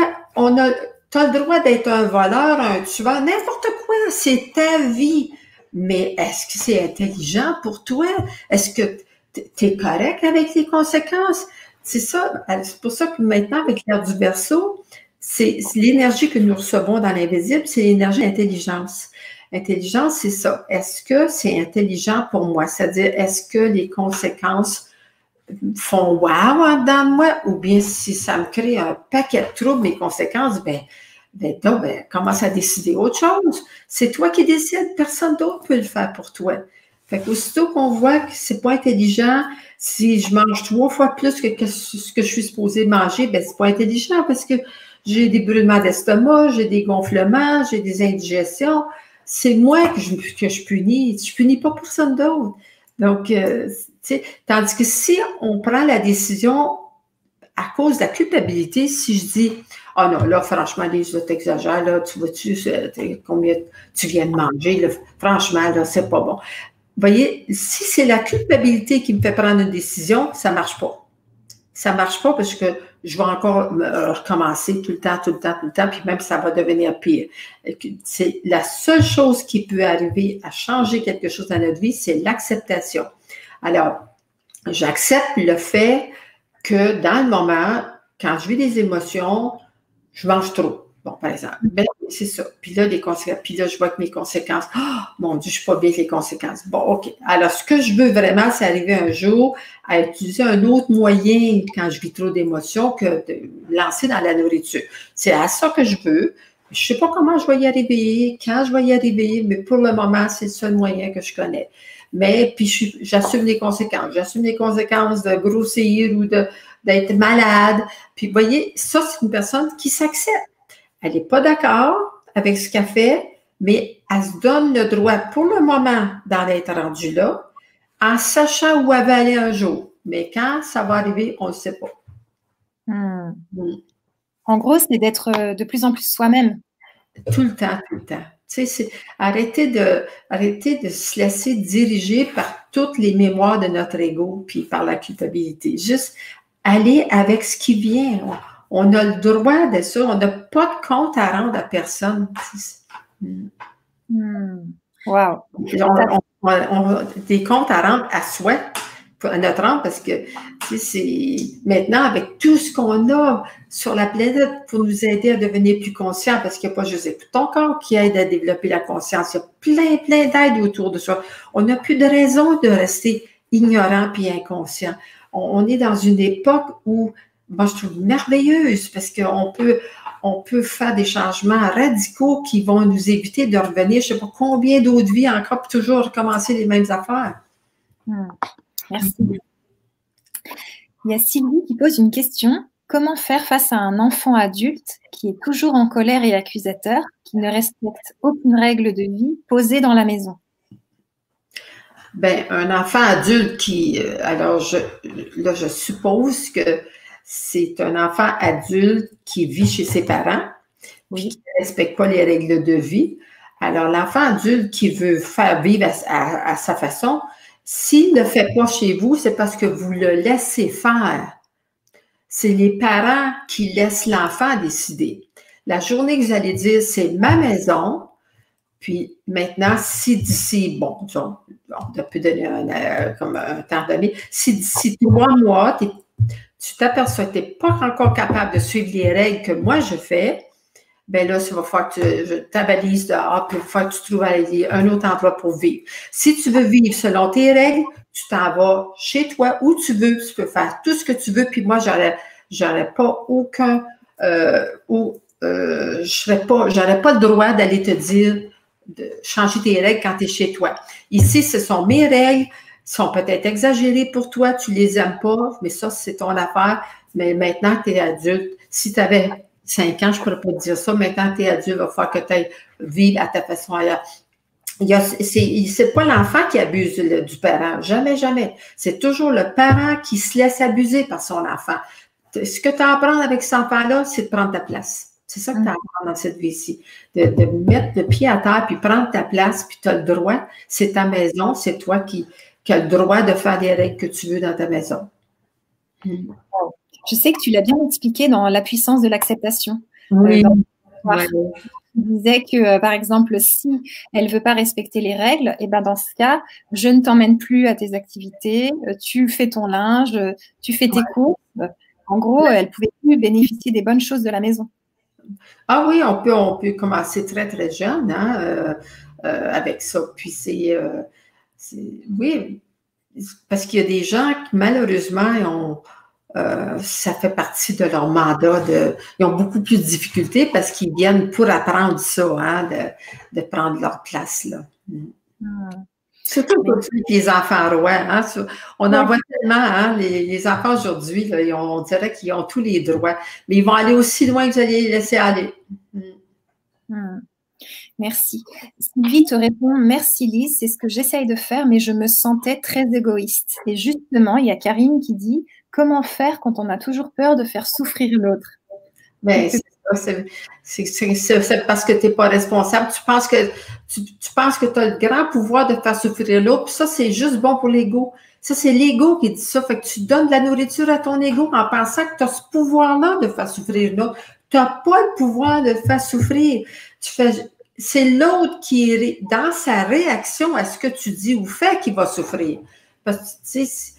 tu as le droit d'être un voleur, un tueur, n'importe quoi, c'est ta vie. Mais est-ce que c'est intelligent pour toi? Est-ce que tu es correct avec les conséquences? C'est ça. C'est pour ça que maintenant, avec l'ère du Verseau, c'est l'énergie que nous recevons dans l'invisible, c'est l'énergie d'intelligence. Intelligence, c'est ça. Est-ce que c'est intelligent pour moi? C'est-à-dire, est-ce que les conséquences font wow en dedans de moi? Ou bien si ça me crée un paquet de troubles, mes conséquences, commence à décider autre chose. C'est toi qui décides, personne d'autre peut le faire pour toi. Fait qu'aussitôt qu'on voit que c'est pas intelligent, si je mange 3 fois plus que ce que je suis supposée manger, c'est pas intelligent parce que j'ai des brûlements d'estomac, j'ai des gonflements, j'ai des indigestions. C'est moi que je punis. Je punis pas personne d'autre. Donc, tandis que si on prend la décision à cause de la culpabilité, si je dis, ah non, là, franchement, Lise, t'exagères, là, tu vois-tu combien tu viens de manger, là, franchement, là, c'est pas bon. Vous voyez, si c'est la culpabilité qui me fait prendre une décision, ça marche pas. Ça marche pas parce que je vais encore recommencer tout le temps, puis même ça va devenir pire. C'est la seule chose qui peut arriver à changer quelque chose dans notre vie, c'est l'acceptation. Alors, j'accepte le fait que dans le moment, quand je vis des émotions, je mange trop. Bon, par exemple. C'est ça. Puis là, les conséquences. Puis là, je vois que mes conséquences. Oh, mon Dieu, je ne suis pas bien avec les conséquences. Bon, OK. Alors, ce que je veux vraiment, c'est arriver un jour à utiliser un autre moyen quand je vis trop d'émotions que de lancer dans la nourriture. C'est à ça que je veux. Je ne sais pas comment je vais y arriver, quand je vais y arriver, mais pour le moment, c'est le seul moyen que je connais. Mais puis, j'assume les conséquences. J'assume les conséquences de grossir ou d'être malade. Puis, vous voyez, ça, c'est une personne qui s'accepte. Elle n'est pas d'accord avec ce qu'elle fait, mais elle se donne le droit pour le moment d'en être rendue là, en sachant où elle va aller un jour. Mais quand ça va arriver, on ne le sait pas. En gros, c'est d'être de plus en plus soi-même. Tout le temps, tout le temps. Tu sais, arrêter de se laisser diriger par toutes les mémoires de notre ego puis par la culpabilité. Juste aller avec ce qui vient. On a le droit de ça. On n'a pas de compte à rendre à personne. Wow. On a des comptes à rendre à soi, à notre âme, parce que c'est maintenant, avec tout ce qu'on a sur la planète pour nous aider à devenir plus conscients, parce qu'il n'y a pas juste ton corps qui aide à développer la conscience, il y a plein d'aides autour de soi. On n'a plus de raison de rester ignorant puis inconscient. On est dans une époque où, moi, je trouve merveilleuse, parce qu'on peut faire des changements radicaux qui vont nous éviter de revenir, je ne sais pas combien d'autres vies encore, pour toujours recommencer les mêmes affaires. Merci. Il y a Sylvie qui pose une question. Comment faire face à un enfant adulte qui est toujours en colère et accusateur, qui ne respecte aucune règle de vie posée dans la maison? Ben, un enfant adulte qui, alors je suppose que c'est un enfant adulte qui vit chez ses parents, puis qui ne respecte pas les règles de vie. Alors, l'enfant adulte qui veut faire vivre à sa façon, s'il ne le fait pas chez vous, c'est parce que vous le laissez faire. C'est les parents qui laissent l'enfant décider. La journée que vous allez dire, c'est ma maison, puis maintenant, si d'ici, bon, on peut donner comme un temps donné, si d'ici 3 mois, tu t'aperçois que tu n'es pas encore capable de suivre les règles que moi je fais, ben là, ça va falloir que je t'avalise dehors, puis il va falloir que tu trouves un autre endroit pour vivre. Si tu veux vivre selon tes règles, tu t'en vas chez toi, où tu veux, tu peux faire tout ce que tu veux, puis moi, j'aurais pas aucun, j'aurais pas le droit d'aller te dire de changer tes règles quand tu es chez toi. Ici, ce sont mes règles, sont peut-être exagérées pour toi, tu les aimes pas, mais ça, c'est ton affaire. Mais maintenant que tu es adulte, si tu avais 5 ans, je ne pourrais pas te dire ça. Maintenant, tu es adulte, il va falloir que tu ailles vivre à ta façon ailleurs. C'est pas l'enfant qui abuse du parent. Jamais, jamais. C'est toujours le parent qui se laisse abuser par son enfant. Ce que tu as à apprendre avec cet enfant-là, c'est de prendre ta place. C'est ça que tu as à apprendre dans cette vie-ci. De mettre le pied à terre, puis prendre ta place, puis tu as le droit. C'est ta maison, c'est toi qui as le droit de faire les règles que tu veux dans ta maison. Je sais que tu l'as bien expliqué dans La puissance de l'acceptation. Oui. Tu disais que, par exemple, si elle ne veut pas respecter les règles, et ben dans ce cas, je ne t'emmène plus à tes activités, tu fais ton linge, tu fais tes courses. En gros, elle ne pouvait plus bénéficier des bonnes choses de la maison. Ah oui, on peut commencer très, très jeune avec ça. Puis oui, parce qu'il y a des gens qui, malheureusement, ça fait partie de leur mandat. Ils ont beaucoup plus de difficultés parce qu'ils viennent pour apprendre ça, de prendre leur place. Là. Surtout pour les enfants rois. On en voit tellement, les enfants aujourd'hui, on dirait qu'ils ont tous les droits, mais ils vont aller aussi loin que vous allez les laisser aller. Merci. Sylvie te répond, merci Lise, c'est ce que j'essaye de faire, mais je me sentais très égoïste. Et justement, il y a Karine qui dit, comment faire quand on a toujours peur de faire souffrir l'autre? Mais c'est parce que tu n'es pas responsable. Tu penses que tu as le grand pouvoir de faire souffrir l'autre, puis ça, c'est juste bon pour l'ego. Ça, c'est l'ego qui dit ça. Fait que tu donnes de la nourriture à ton ego en pensant que tu as ce pouvoir-là de faire souffrir l'autre. Tu n'as pas le pouvoir de le faire souffrir. C'est l'autre qui est dans sa réaction à ce que tu dis ou fais qui va souffrir. Parce que, tu sais,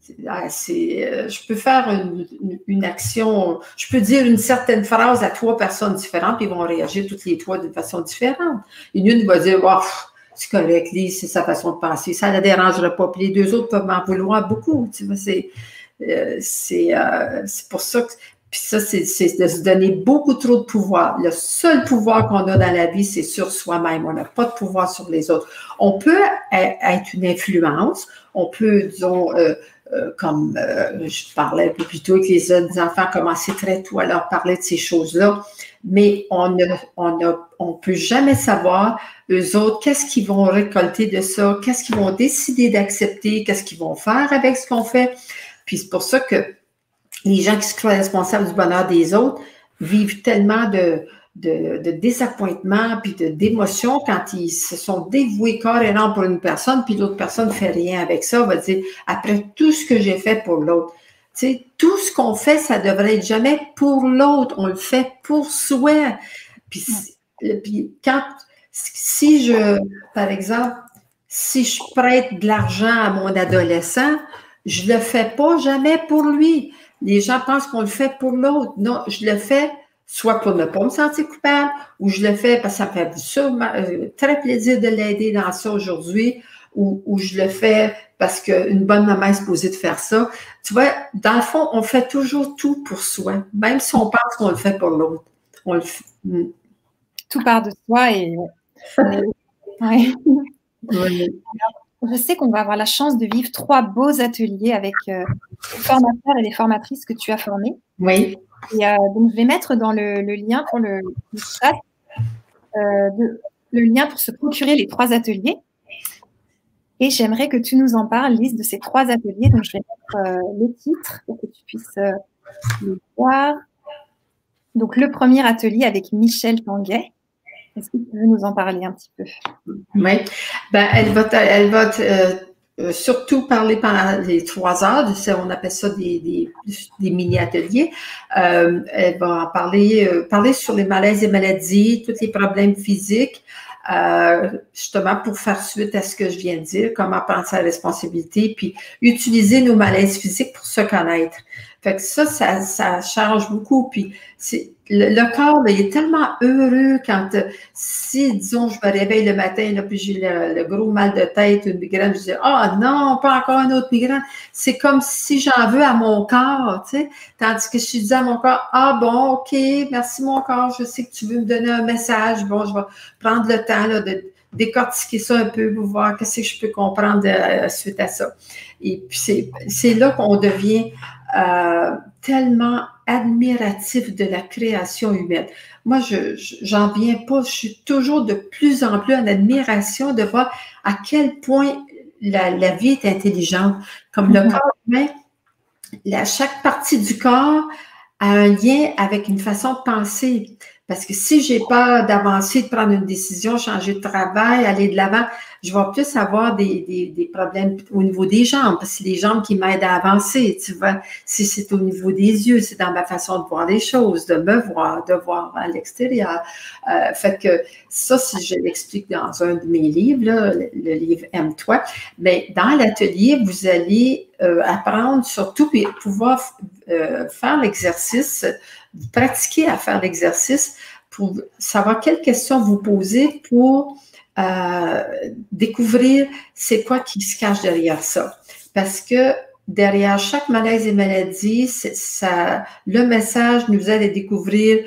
je peux faire une action, je peux dire une certaine phrase à 3 personnes différentes, puis ils vont réagir toutes les 3 d'une façon différente. Une va dire, oh, c'est correct, Lise, c'est sa façon de penser, ça ne la dérangera pas. Puis les 2 autres peuvent m'en vouloir beaucoup. Tu vois, c'est pour ça que. Puis ça, c'est de se donner beaucoup trop de pouvoir. Le seul pouvoir qu'on a dans la vie, c'est sur soi-même. On n'a pas de pouvoir sur les autres. On peut être une influence, on peut, disons, comme je parlais un peu plus tôt avec les autres enfants, commencer très tôt à leur parler de ces choses-là. Mais on ne peut jamais savoir, eux autres, qu'est-ce qu'ils vont récolter de ça, qu'est-ce qu'ils vont décider d'accepter, qu'est-ce qu'ils vont faire avec ce qu'on fait. Puis c'est pour ça que les gens qui se croient responsables du bonheur des autres vivent tellement de désappointement puis d'émotions quand ils se sont dévoués corps et âme pour une personne, puis l'autre personne ne fait rien avec ça, va dire, après tout ce que j'ai fait pour l'autre. Tu sais, tout ce qu'on fait, ça devrait être jamais pour l'autre, on le fait pour soi. Puis quand, si je, par exemple, si je prête de l'argent à mon adolescent, je le fais pas jamais pour lui. Les gens pensent qu'on le fait pour l'autre. Non, je le fais soit pour ne pas me sentir coupable, ou je le fais parce que ça me fait très plaisir de l'aider dans ça aujourd'hui, ou je le fais parce qu'une bonne maman est supposée de faire ça. Tu vois, dans le fond, on fait toujours tout pour soi, même si on pense qu'on le fait pour l'autre. On le fait. Tout part de soi et... Ouais. Oui. Je sais qu'on va avoir la chance de vivre 3 beaux ateliers avec les formateurs et les formatrices que tu as formés. Oui. Et donc, je vais mettre dans le lien pour le chat le lien pour se procurer les 3 ateliers. Et j'aimerais que tu nous en parles, Lise, de ces 3 ateliers. Donc, je vais mettre les titres pour que tu puisses les voir. Donc, le premier atelier avec Michel Tanguay. Est-ce que tu veux nous en parler un petit peu? Oui. Ben, elle va surtout parler pendant les 3 heures. On appelle ça des mini-ateliers. Elle va en parler sur les malaises et maladies, tous les problèmes physiques, justement pour faire suite à ce que je viens de dire, comment penser à la responsabilité, puis utiliser nos malaises physiques pour se connaître. Fait que ça change beaucoup. Puis le corps, là, il est tellement heureux quand, si, disons, je me réveille le matin, là, puis j'ai le gros mal de tête, une migraine, je dis, ah non, pas encore une autre migraine. C'est comme si j'en veux à mon corps, tu sais. Tandis que je dis à mon corps, ah bon, OK, merci mon corps, je sais que tu veux me donner un message. Bon, je vais prendre le temps là, de décortiquer ça un peu pour voir qu'est-ce que je peux comprendre suite à ça. Et puis, c'est là qu'on devient tellement admiratif de la création humaine. Moi, j'en viens pas, je suis toujours de plus en plus en admiration de voir à quel point la vie est intelligente. Comme le corps humain, chaque partie du corps a un lien avec une façon de penser. Parce que si j'ai peur d'avancer, de prendre une décision, changer de travail, aller de l'avant, je vais plus avoir des problèmes au niveau des jambes, parce que c'est les jambes qui m'aident à avancer, tu vois. Si c'est au niveau des yeux, c'est dans ma façon de voir les choses, de me voir, de voir à l'extérieur. Fait que ça, si je l'explique dans un de mes livres, là, le livre Aime-toi, mais dans l'atelier, vous allez apprendre surtout et pouvoir faire l'exercice, pratiquer à faire l'exercice pour savoir quelles questions vous posez pour découvrir c'est quoi qui se cache derrière ça. Parce que derrière chaque malaise et maladie, le message nous aide à découvrir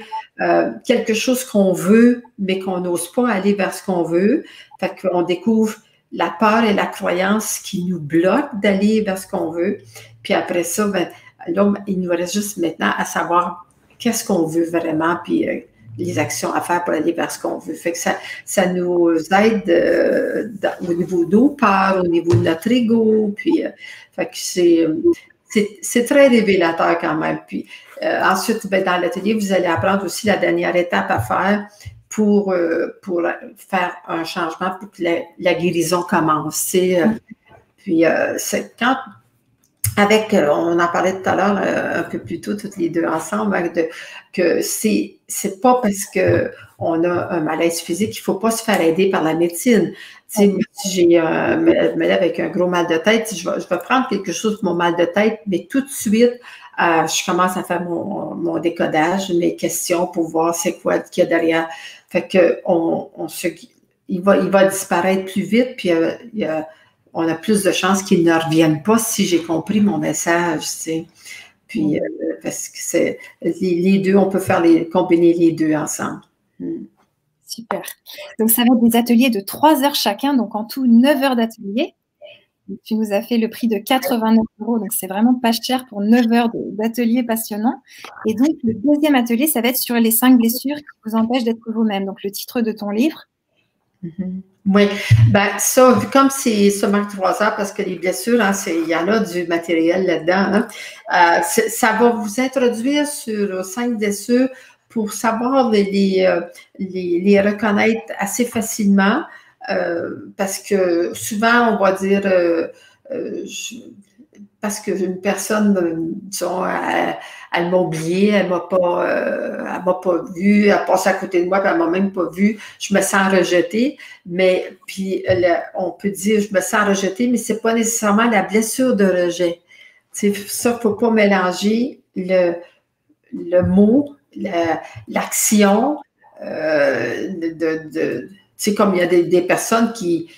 quelque chose qu'on veut, mais qu'on n'ose pas aller vers ce qu'on veut. Fait qu'on découvre la peur et la croyance qui nous bloquent d'aller vers ce qu'on veut. Puis après ça, ben, là, il nous reste juste maintenant à savoir qu'est-ce qu'on veut vraiment, puis les actions à faire pour aller vers ce qu'on veut. Fait que ça nous aide au niveau de nos peurs, au niveau de notre ego, puis fait que c'est très révélateur quand même. Puis ensuite, ben, dans l'atelier, vous allez apprendre aussi la dernière étape à faire pour faire un changement pour que la guérison commence. Puis c'est quand on en parlait tout à l'heure un peu plus tôt, toutes les deux ensemble, que c'est pas parce qu'on a un malaise physique qu'il ne faut pas se faire aider par la médecine. Tu sais, si me lève avec un gros mal de tête, je vais prendre quelque chose pour mon mal de tête, mais tout de suite, je commence à faire mon décodage, mes questions pour voir c'est quoi qu'il y a derrière. Fait que il va disparaître plus vite, puis on a plus de chances qu'ils ne reviennent pas si j'ai compris mon message, tu sais. Puis, parce que c'est les deux, on peut combiner les deux ensemble. Super. Donc, ça va être des ateliers de 3 heures chacun, donc en tout 9 heures d'atelier. Tu nous as fait le prix de 89 €, donc c'est vraiment pas cher pour 9 heures d'atelier passionnant. Et donc, le deuxième atelier, ça va être sur les 5 blessures qui vous empêchent d'être vous-même. Donc, le titre de ton livre. Oui, ben ça, comme c'est seulement 3 heures, parce que les blessures, hein, il y en a du matériel là-dedans, hein, ça va vous introduire sur 5 blessures pour savoir les reconnaître assez facilement, parce que souvent, on va dire, parce qu'une personne, disons, elle m'a oublié, elle m'a pas vu, elle passe à côté de moi, puis elle m'a même pas vu. Je me sens rejetée, mais puis on peut dire je me sens rejetée, mais c'est pas nécessairement la blessure de rejet. C'est ça, faut pas mélanger le mot, l'action, c'est comme il y a des personnes qui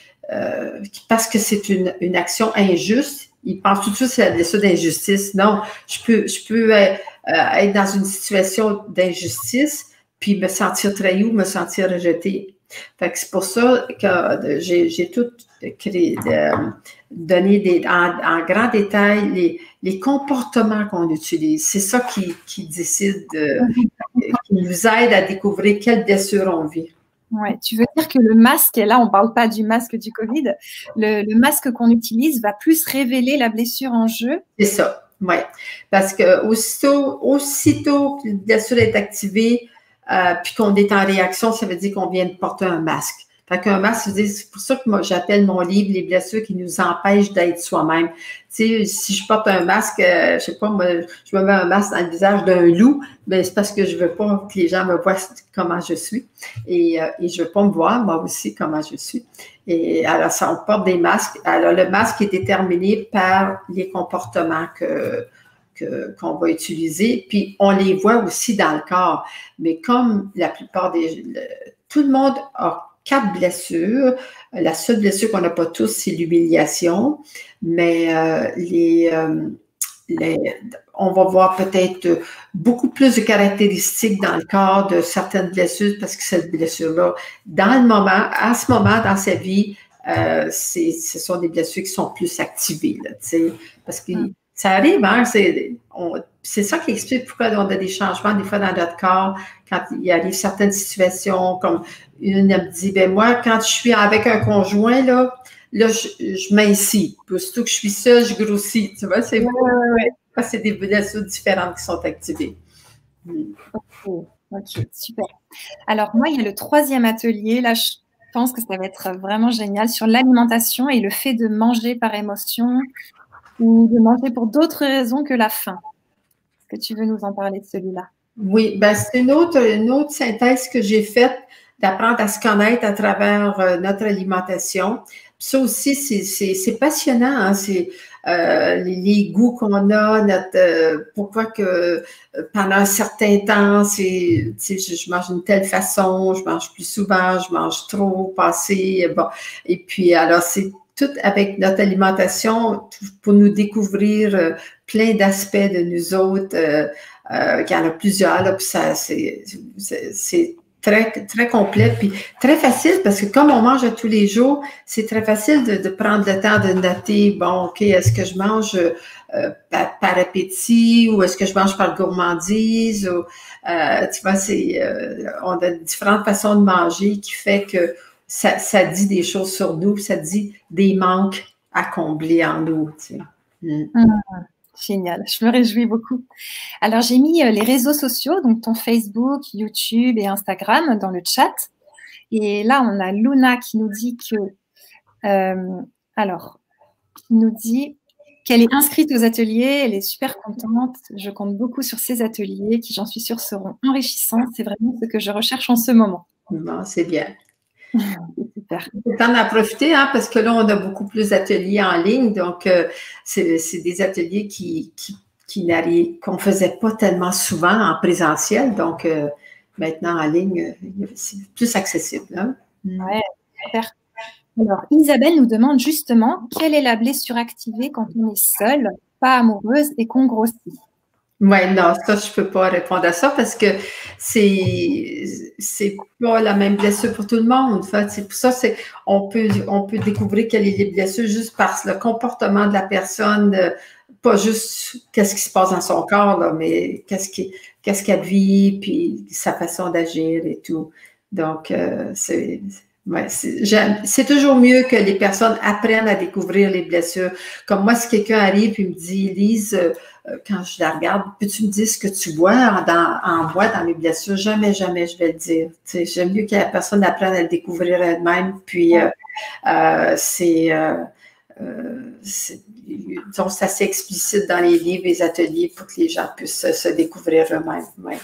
parce que c'est une action injuste, ils pensent tout de suite que c'est la blessure d'injustice. Non, je peux être dans une situation d'injustice, puis me sentir trahi ou me sentir rejeté. Fait que c'est pour ça que j'ai tout donné en grand détail les comportements qu'on utilise. C'est ça qui décide, qui nous aide à découvrir quelle blessure on vit. Ouais, tu veux dire que le masque, et là on ne parle pas du masque du Covid, le masque qu'on utilise va plus révéler la blessure en jeu? C'est ça, oui. Parce que aussitôt que la blessure est activée, puis qu'on est en réaction, ça veut dire qu'on vient de porter un masque. Fait qu'un masque, c'est pour ça que moi, j'appelle mon livre « Les blessures qui nous empêchent d'être soi-même ». Tu sais, si je porte un masque, je sais pas, moi, je me mets un masque dans le visage d'un loup, ben c'est parce que je veux pas que les gens me voient comment je suis. Et je veux pas me voir, moi aussi, comment je suis. Et alors, ça, on porte des masques. Alors, le masque est déterminé par les comportements qu'on va utiliser, puis on les voit aussi dans le corps. Mais comme la plupart tout le monde a 4 blessures. La seule blessure qu'on n'a pas tous, c'est l'humiliation, mais on va voir peut-être beaucoup plus de caractéristiques dans le corps de certaines blessures parce que cette blessure-là, à ce moment dans sa vie, ce sont des blessures qui sont plus activées, là, parce que ça arrive, hein, c'est ça qui explique pourquoi on a des changements des fois dans notre corps quand il arrive certaines situations, comme une me dit, ben moi, quand je suis avec un conjoint, là je m'incie. Surtout que je suis seule, je grossis. Tu vois, c'est c'est des blessures différentes qui sont activées. Ok, super. Alors moi, il y a le 3e atelier, là, je pense que ça va être vraiment génial, sur l'alimentation et le fait de manger par émotion ou de manger pour d'autres raisons que la faim. Est-ce que tu veux nous en parler de celui-là? Oui, ben c'est une autre synthèse que j'ai faite d'apprendre à se connaître à travers notre alimentation. Puis ça aussi, c'est passionnant, hein? C'est les goûts qu'on a, pourquoi que pendant un certain temps, je mange d'une telle façon, je mange plus souvent, je mange trop, pas assez, bon. Et puis alors, c'est tout avec notre alimentation pour nous découvrir plein d'aspects de nous autres. Il y en a plusieurs, là, puis c'est très, très complet, puis très facile, parce que comme on mange tous les jours, c'est très facile de prendre le temps de noter, bon, OK, est-ce que je mange par appétit ou est-ce que je mange par gourmandise? Ou, tu vois, on a différentes façons de manger qui fait que ça dit des choses sur nous, ça dit des manques à combler en nous, tu sais. Génial, je me réjouis beaucoup. Alors, j'ai mis les réseaux sociaux, donc ton Facebook, YouTube et Instagram dans le chat. Et là, on a Luna qui nous dit qui nous dit qu'elle est inscrite aux ateliers, elle est super contente. Je compte beaucoup sur ces ateliers qui, j'en suis sûre, seront enrichissants. C'est vraiment ce que je recherche en ce moment. Bon, c'est bien. Super. C'est temps d'en profiter, hein, parce que là, on a beaucoup plus d'ateliers en ligne. Donc, c'est des ateliers qu'on ne faisait pas tellement souvent en présentiel. Donc, maintenant, en ligne, c'est plus accessible. Hein? Ouais, super. Alors, Isabelle nous demande justement quelle est la blessure activée quand on est seule, pas amoureuse et qu'on grossit. Ouais, non, ça, je peux pas répondre à ça parce que c'est pas la même blessure pour tout le monde. En fait, c'est pour ça, on peut découvrir quelle est les blessures juste par le comportement de la personne, pas juste qu'est-ce qui se passe dans son corps, là, mais qu'est-ce qu'elle vit, puis sa façon d'agir et tout. Donc, ouais, c'est toujours mieux que les personnes apprennent à découvrir les blessures. Comme moi, si quelqu'un arrive et me dit, Lise, quand je la regarde, peux-tu me dire ce que tu vois en moi dans mes blessures? Jamais, jamais je vais le dire. J'aime mieux que la personne apprenne à le découvrir elle-même. Puis, disons, c'est assez explicite dans les livres, les ateliers pour que les gens puissent se découvrir eux-mêmes. Ouais.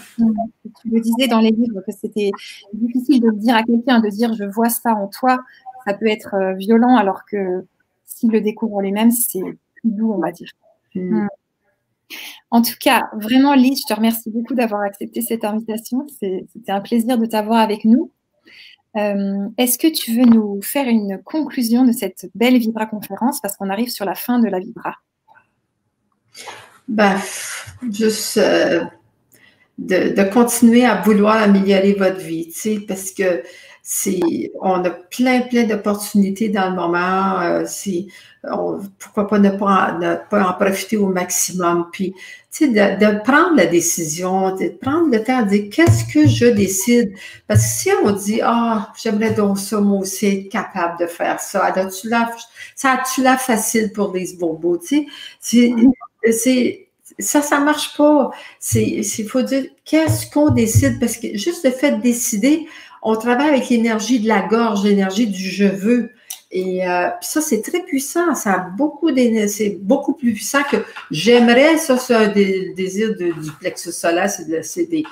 Tu le disais dans les livres que c'était difficile de le dire à quelqu'un, de dire je vois ça en toi. Ça peut être violent, alors que s'il le découvre lui-même, c'est plus doux, on va dire. En tout cas, vraiment, Lise, je te remercie beaucoup d'avoir accepté cette invitation. C'était un plaisir de t'avoir avec nous. Est-ce que tu veux nous faire une conclusion de cette belle Vibra conférence, parce qu'on arrive sur la fin de la Vibra? Ben, juste de continuer à vouloir améliorer votre vie, tu sais, parce que on a plein d'opportunités dans le moment. Pourquoi pas ne pas en profiter au maximum. Puis, tu sais, de prendre la décision, de prendre le temps de dire qu'est-ce que je décide. Parce que si on dit, j'aimerais donc ça, moi aussi, être capable de faire ça. Ça a-tu l'air facile pour les bobos, tu sais? Ça marche pas. Il faut dire qu'est-ce qu'on décide, parce que juste le fait de décider, on travaille avec l'énergie de la gorge, l'énergie du je veux. Et ça, c'est très puissant. Ça a c'est beaucoup plus puissant que j'aimerais. Ça, c'est un désir du plexus solaire. C'est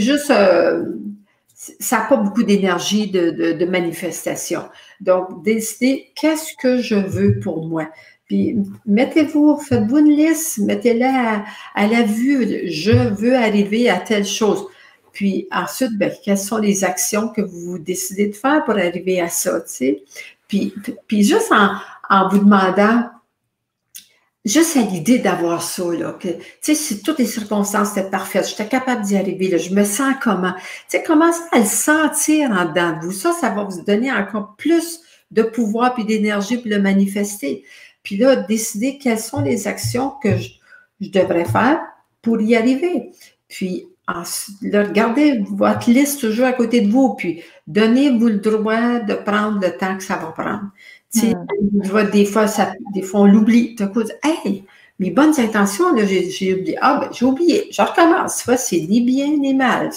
juste, ça n'a pas beaucoup d'énergie de manifestation. Donc, décider qu'est-ce que je veux pour moi. Puis, faites-vous une liste, mettez-la à la vue. Je veux arriver à telle chose. Puis ensuite, quelles sont les actions que vous décidez de faire pour arriver à ça, tu sais? Puis juste en vous demandant, juste à l'idée d'avoir ça, là, que, tu sais, si toutes les circonstances étaient parfaites, j'étais capable d'y arriver, là, je me sens comment? Tu sais, commencez à le sentir en dedans de vous. Ça va vous donner encore plus de pouvoir puis d'énergie pour le manifester. Puis là, décider quelles sont les actions que je devrais faire pour y arriver. Puis, ensuite, là, regardez votre liste toujours à côté de vous, puis donnez-vous le droit de prendre le temps que ça va prendre. Tu sais, je vois des fois, on l'oublie. Tout à coup, hey, mes bonnes intentions, là, j'ai oublié. J'ai oublié. Je recommence. Ça, c'est ni bien ni mal.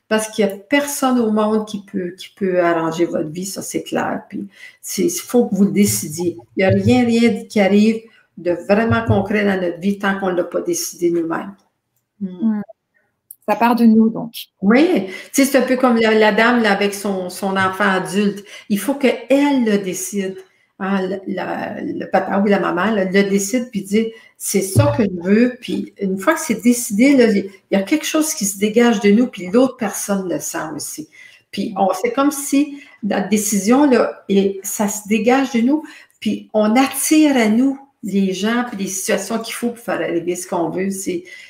Parce qu'il n'y a personne au monde qui peut arranger votre vie, ça c'est clair. Puis il faut que vous le décidiez. Il n'y a rien qui arrive de vraiment concret dans notre vie tant qu'on ne l'a pas décidé nous-mêmes. Ça part de nous, donc. Oui, tu sais, c'est un peu comme la dame là, avec son enfant adulte. Il faut qu'elle le décide. Hein, le papa ou la maman là, le décide puis dit c'est ça que je veux. Puis une fois que c'est décidé, là, il y a quelque chose qui se dégage de nous, puis l'autre personne le sent aussi. Puis c'est comme si la décision, là, et ça se dégage de nous, puis on attire à nous les gens puis les situations qu'il faut pour faire arriver ce qu'on veut.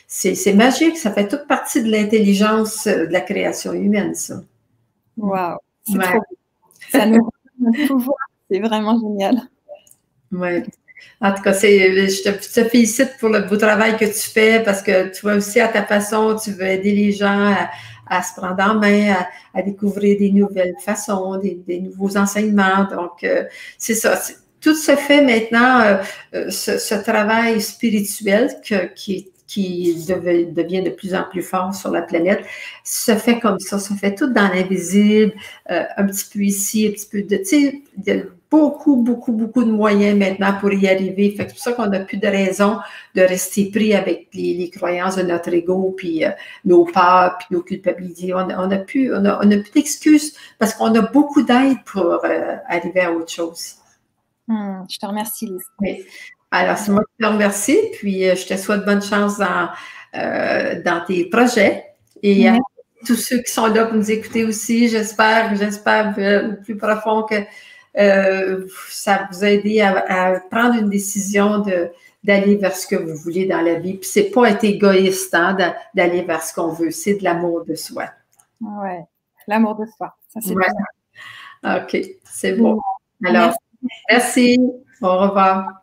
C'est magique, ça fait toute partie de l'intelligence de la création humaine, ça. Wow, c'est trop beau. Ça nous donne un pouvoir. C'est vraiment génial. Oui. En tout cas, je te félicite pour le beau travail que tu fais, parce que tu vois aussi à ta façon, tu veux aider les gens à se prendre en main, à découvrir des nouvelles façons, des nouveaux enseignements. Donc, c'est ça. Tout se fait maintenant, ce travail spirituel qui devient de plus en plus fort sur la planète, se fait comme ça, se fait tout dans l'invisible, un petit peu ici, un petit peu tu sais, il y a beaucoup de moyens maintenant pour y arriver. Fait que c'est pour ça qu'on n'a plus de raison de rester pris avec les croyances de notre ego, puis nos peurs, puis nos culpabilités. On n'a plus d'excuses, parce qu'on a beaucoup d'aide pour arriver à autre chose. Je te remercie, Lise. Oui. Alors, c'est moi qui te remercie, puis je te souhaite bonne chance dans tes projets. Et à tous ceux qui sont là pour nous écouter aussi, j'espère au plus profond que ça vous a aidé à prendre une décision d'aller vers ce que vous voulez dans la vie. Puis c'est pas être égoïste, hein, d'aller vers ce qu'on veut. C'est de l'amour de soi. Ouais, l'amour de soi. Ça, c'est OK, c'est bon. Alors, merci. Au revoir.